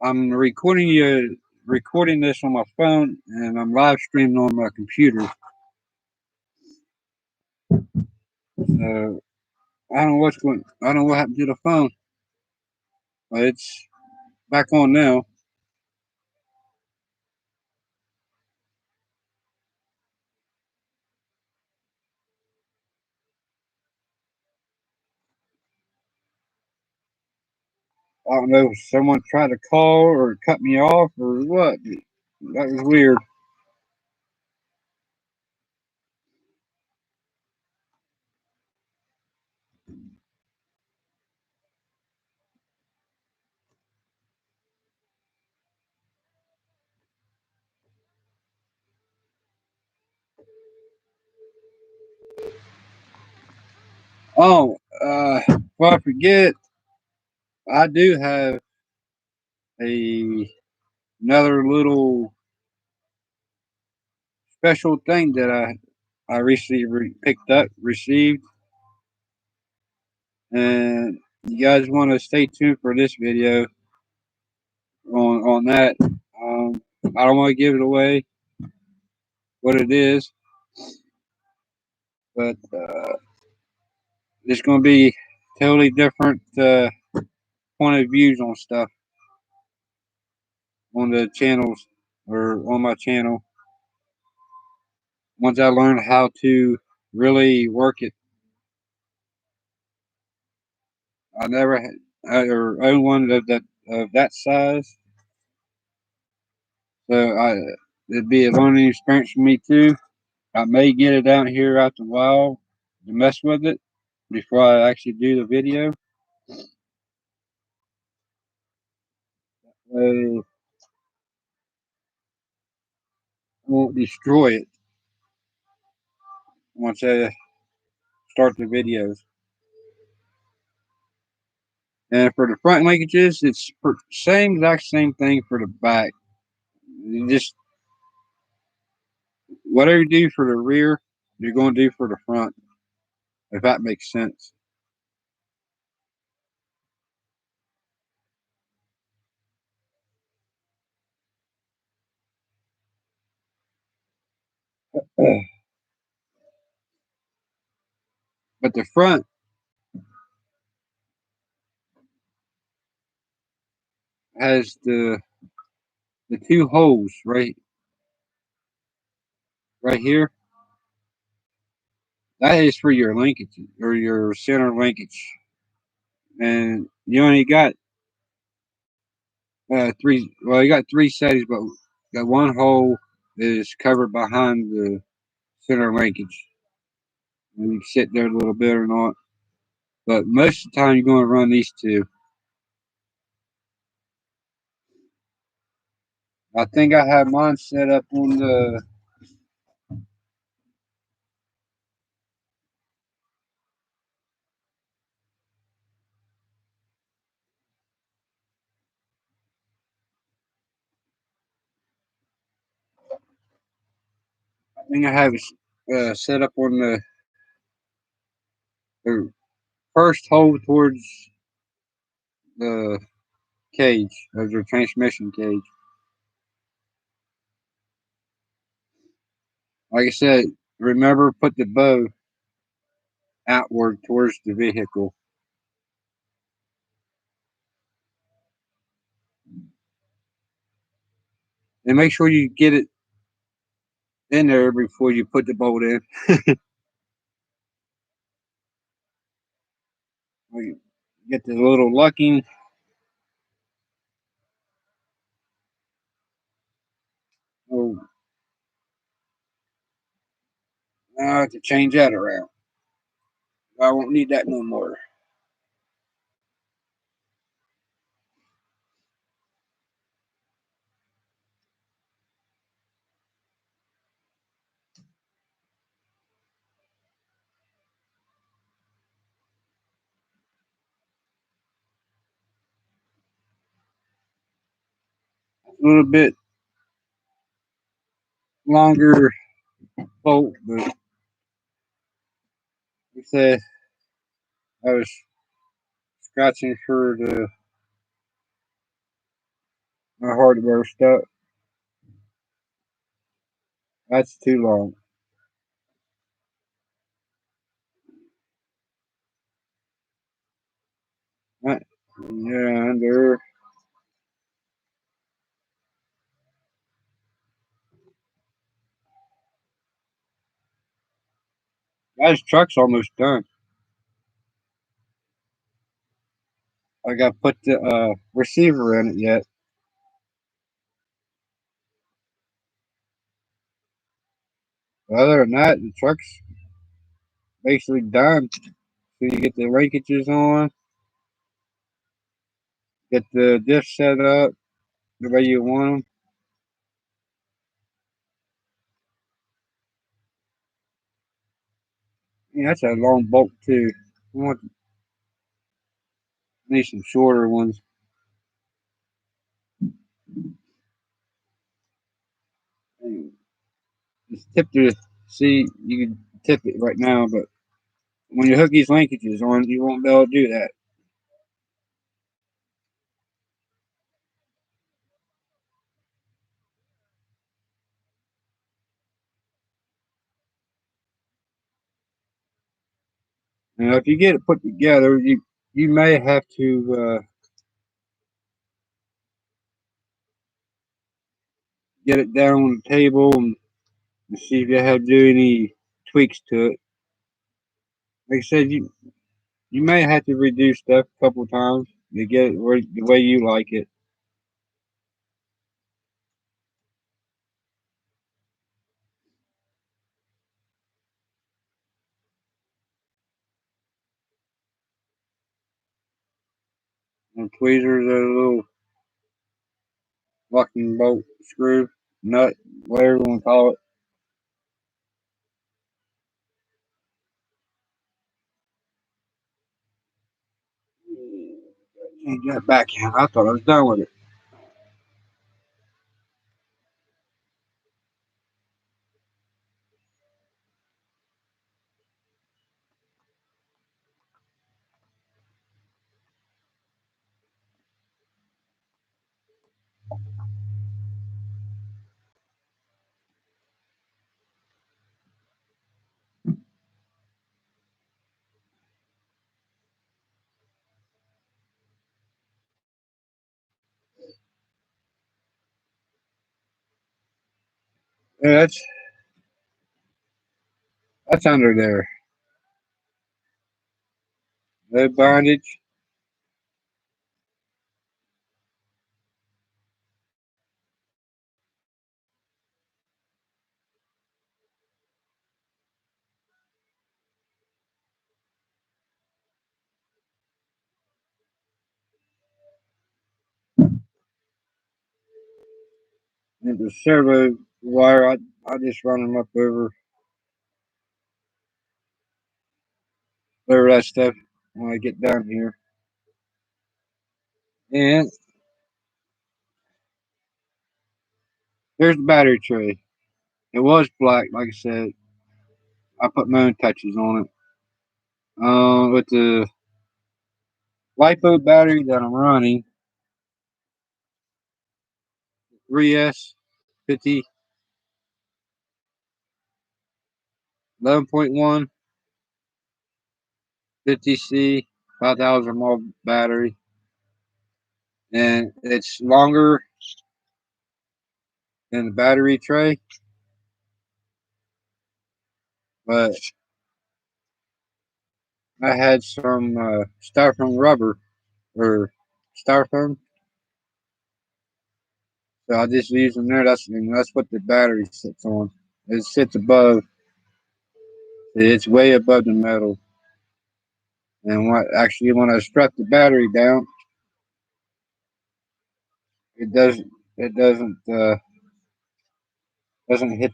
I'm recording this on my phone, and I'm live streaming on my computer. So I don't know what happened to the phone, but it's back on now. I don't know if someone tried to call or cut me off or what. That was weird. Oh, well, I forget. I do have a another little special thing that I recently picked up, received, and you guys want to stay tuned for this video on that. I don't want to give it away what it is, but it's going to be totally different point of views on stuff on the channels or on my channel. Once I learn how to really work it, I never had or own one of that size, so it'd be a learning experience for me too. I may get it out here out the wild to mess with it before I actually do the video. I won't destroy it once I start the videos. And for the front linkages, it's exact same thing for the back. You just whatever you do for the rear, you're going to do for the front, if that makes sense. But the front has the two holes right here. That is for your linkage or your center linkage, and you only got three. Well, you got three settings, but got one hole is covered behind the center linkage. And you can sit there a little bit or not, but most of the time you're going to run these two. I think I have mine set up on the. And I have it set up on the first hole towards the cage of the transmission cage. Like I said, remember put the bow outward towards the vehicle. And make sure you get it in there before you put the bolt in. Get the little lucking. Oh, now I have to change that around. I won't need that no more. A little bit longer bolt, but like I said, I was scratching for the my hardware stuff. That's too long. That, yeah, under. That truck's almost done. I got to put the receiver in it yet. Other than that, the truck's basically done. So you get the linkages on, get the diff set up the way you want them. Yeah, that's a long bolt too. I want need some shorter ones. Just tip the see you can tip it right now, but when you hook these linkages on, you won't be able to do that. Now, if you get it put together, you may have to get it down on the table and see if you have to do any tweaks to it. Like I said, you may have to redo stuff a couple times to get it the way you like it. And tweezers are a little locking bolt screw, nut, whatever you want to call it. Change that backhand. I thought I was done with it. Yeah, that's under there. The bondage. And the servo wire, I just run them up over that stuff when I get down here. And there's the battery tray. It was black, like I said. I put my own touches on it. With the LiPo battery that I'm running, 3S 50 11.1 50C 5,000 mAh battery, and it's longer than the battery tray, but I had some styrofoam rubber or styrofoam, so I just use them there. That's what the battery sits on. It sits above. It's way above the metal. And when I strap the battery down, it doesn't hit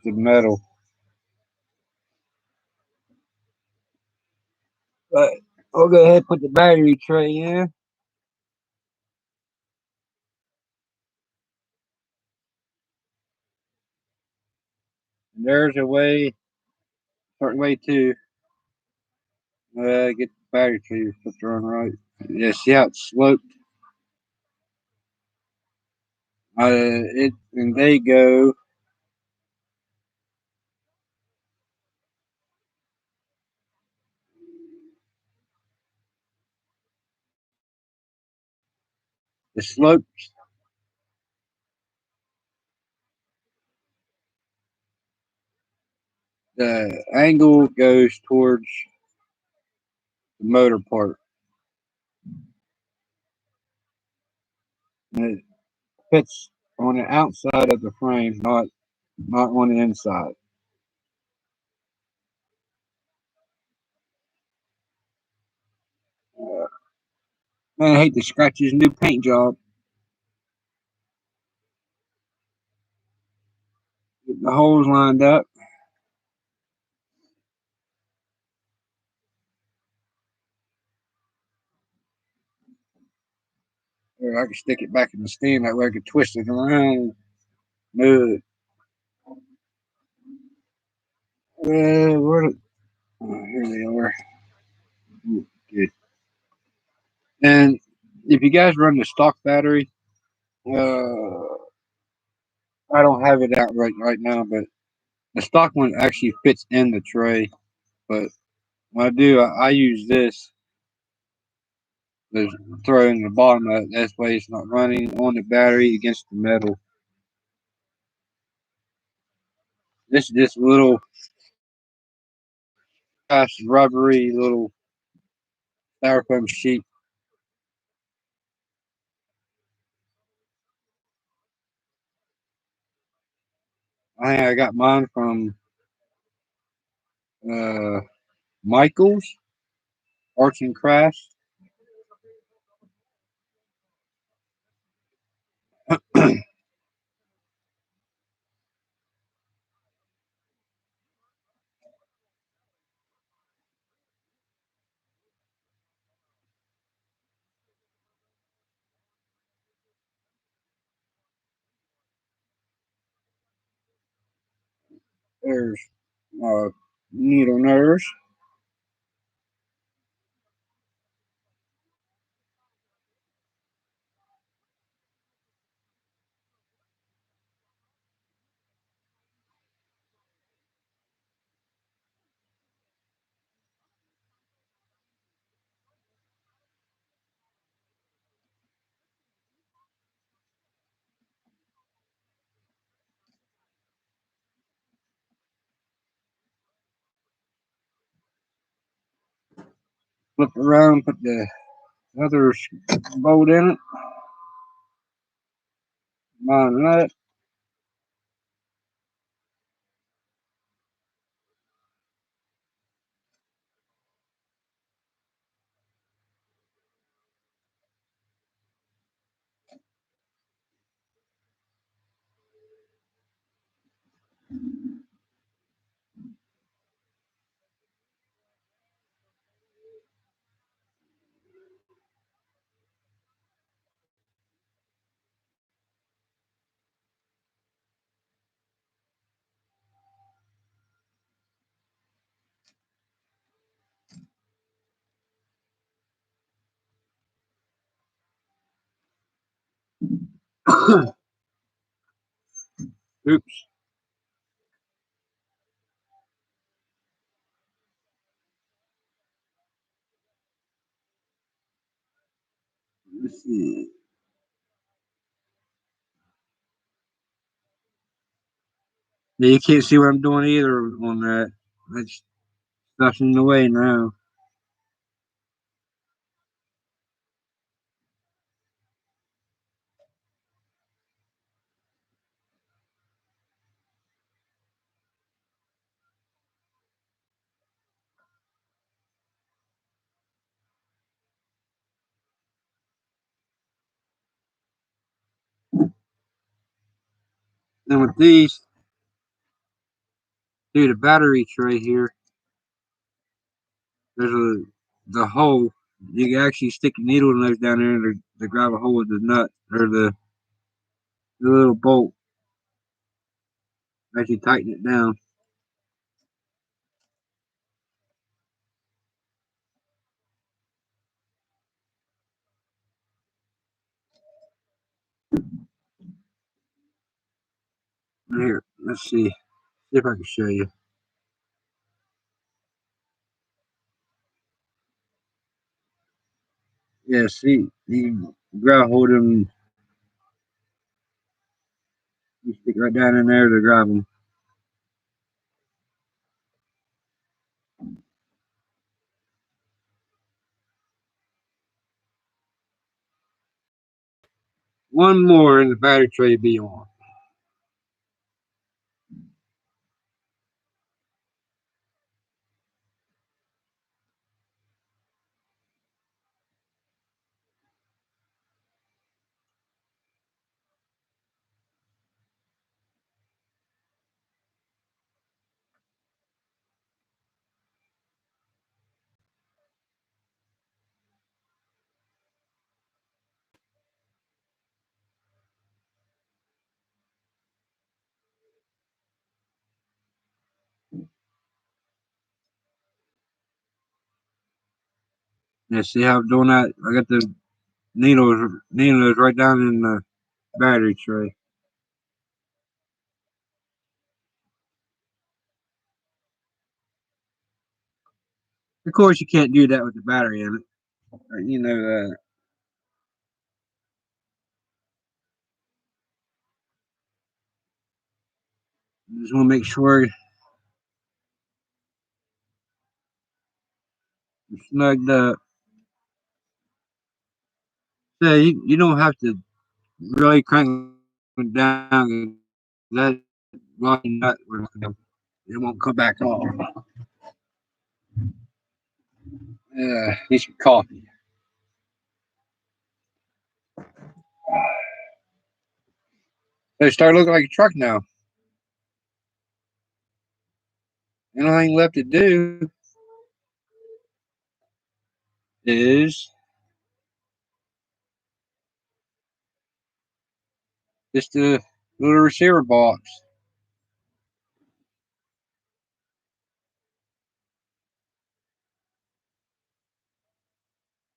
the metal. But I'll go ahead and put the battery tray in. And there's a certain way to get the battery tray flipped around right. Yeah, see how it's sloped? And they go. The slope, the angle goes towards the motor part, and it fits on the outside of the frame, not on the inside. Man, I hate to scratch his new paint job. Get the holes lined up. Or I can stick it back in the stand that way I can twist it around. Move it. Where here they are. Good. And if you guys run the stock battery, I don't have it out right now, but the stock one actually fits in the tray. But when I do, I use this. There's throw in the bottom of it. That way it's not running on the battery against the metal. This little fast rubbery little styrofoam sheet. I got mine from uh, Michael's Arts and Crafts. There's needle nurse. Flip around, put the other bolt in it. Line that. Oops. Let's see. Yeah, you can't see what I'm doing either on that. That's stuff's in the way now. And with these, through the battery tray here, there's the hole. You can actually stick a needle in those down there to grab a hold of the nut or the little bolt. Actually tighten it down. Here, let's see. See if I can show you. Yeah, see, you grab hold of them. You stick right down in there to grab them. One more and the battery tray will be on. Yeah, see how I'm doing that? I got the needles right down in the battery tray. Of course, you can't do that with the battery in it. You know that. You just want to make sure you're snugged up. So you don't have to really crank it down. That line nut, it won't come back off. Need some coffee. They start looking like a truck now. The only thing left to do is just the little receiver box.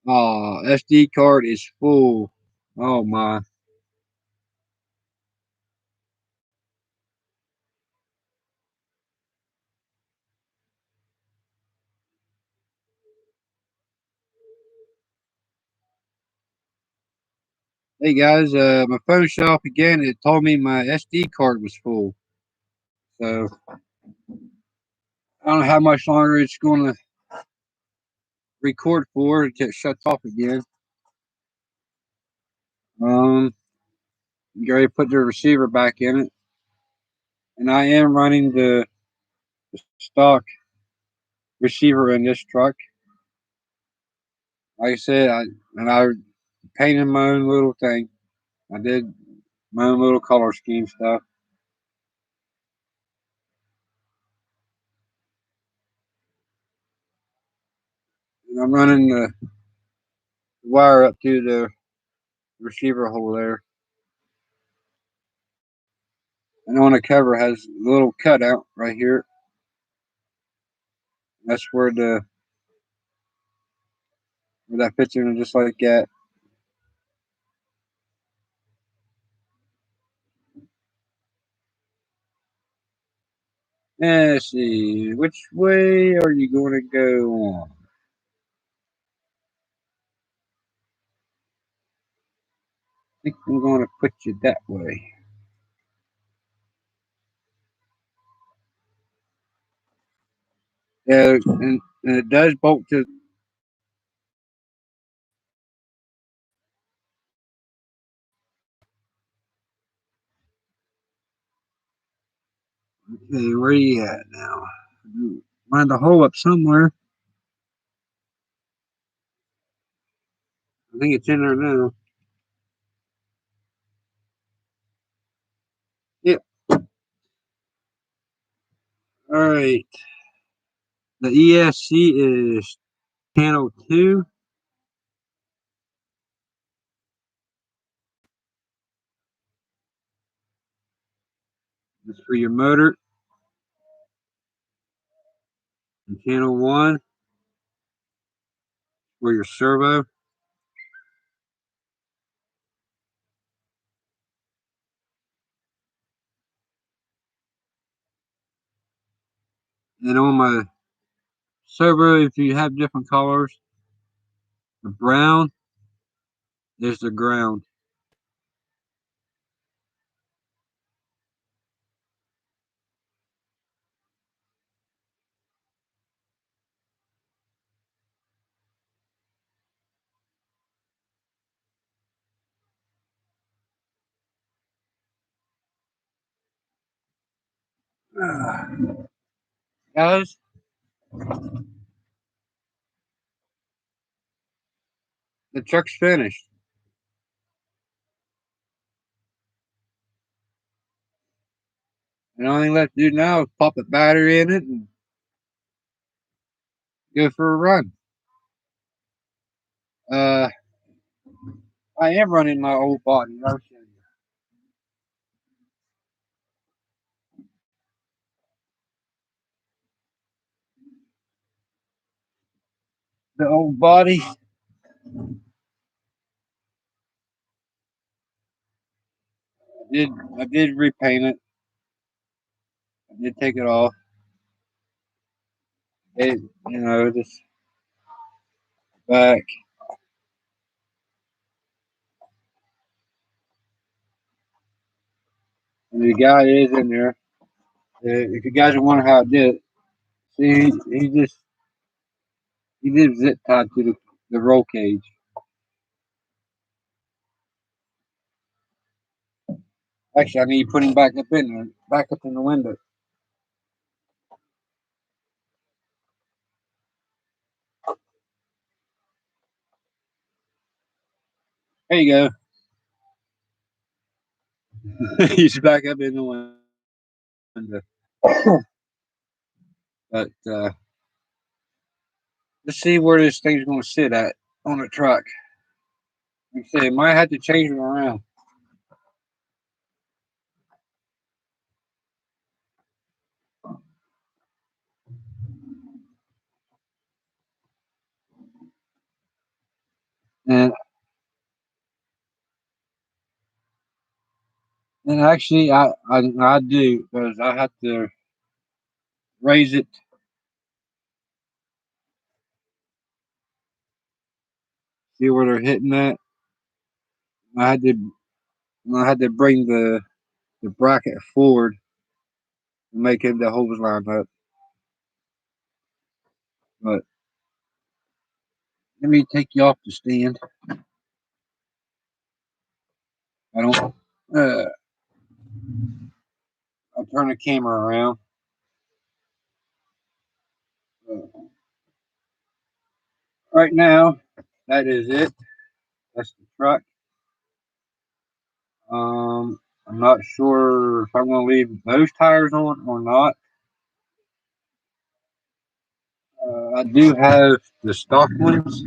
Oh, SD card is full. Oh my. Hey guys, my phone shut off again. It told me my SD card was full. So I don't know how much longer it's going to record for until it shuts off again. You already put the receiver back in it, and I am running the stock receiver in this truck. Like I said, I painted my own little thing. I did my own little color scheme stuff. And I'm running the wire up to the receiver hole there. And on the cover has a little cutout right here. That's where that fits in just like that. Let's see, which way are you going to go on? I think I'm going to put you that way. Yeah, and it does bolt to. Okay, where are you at now? Find a hole up somewhere. I think it's in there now. Yep. All right. The ESC is channel 2. That's for your motor. And channel 1 for your servo. And on my servo, if you have different colors, the brown is the ground. Guys, the truck's finished. And all you left to do now is pop a battery in it and go for a run. Uh, I am running my old body. I'll show you. The old body. I did repaint it. I did take it off. It, just back. And the guy is in there. If you guys are wondering how I did it, see, he did zip tied to the roll cage. Actually, I need to put him back up in there, back up in the window. There you go. He's back up in the window. But let's see where this thing's going to sit at on the truck. Like I said, might have to change him around. And and actually, I do because I have to raise it. See where they're hitting at. I had to bring the bracket forward and make it the hose line up. But let me take you off the stand. I don't. Uh, I'll turn the camera around. Right now, that is it. That's the truck. I'm not sure if I'm going to leave those tires on or not. I do have the stock ones.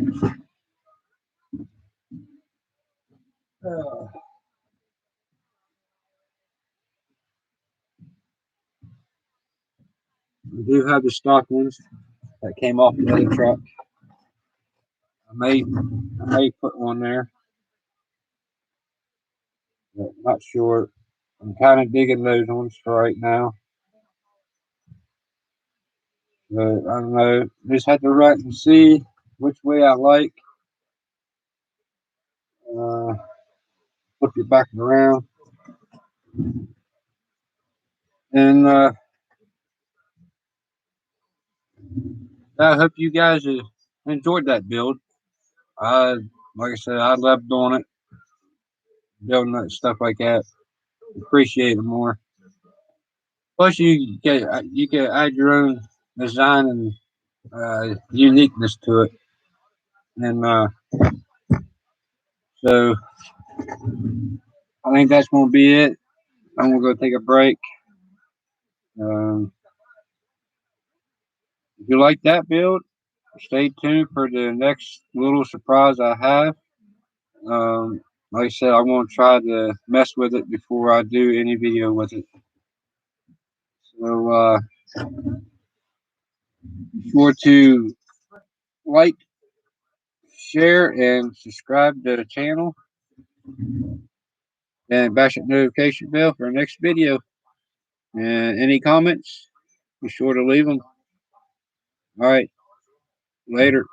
I do have the stock ones that came off the other truck. I may put one there, but not sure. I'm kind of digging those ones for right now. But I don't know. Just have to write and see which way I like. Uh, Flip it back around. And I hope you guys enjoyed that build. I, like I said, I love doing it, building that stuff like that. Appreciate it more. Plus, you can add your own design and uniqueness to it. And so I think that's going to be it. I'm going to go take a break. If you like that build, stay tuned for the next little surprise I have. Like I said, I'm going to try to mess with it before I do any video with it. So be sure to like, share, and subscribe to the channel. And bash that notification bell for our next video. And any comments, be sure to leave them. All right, later.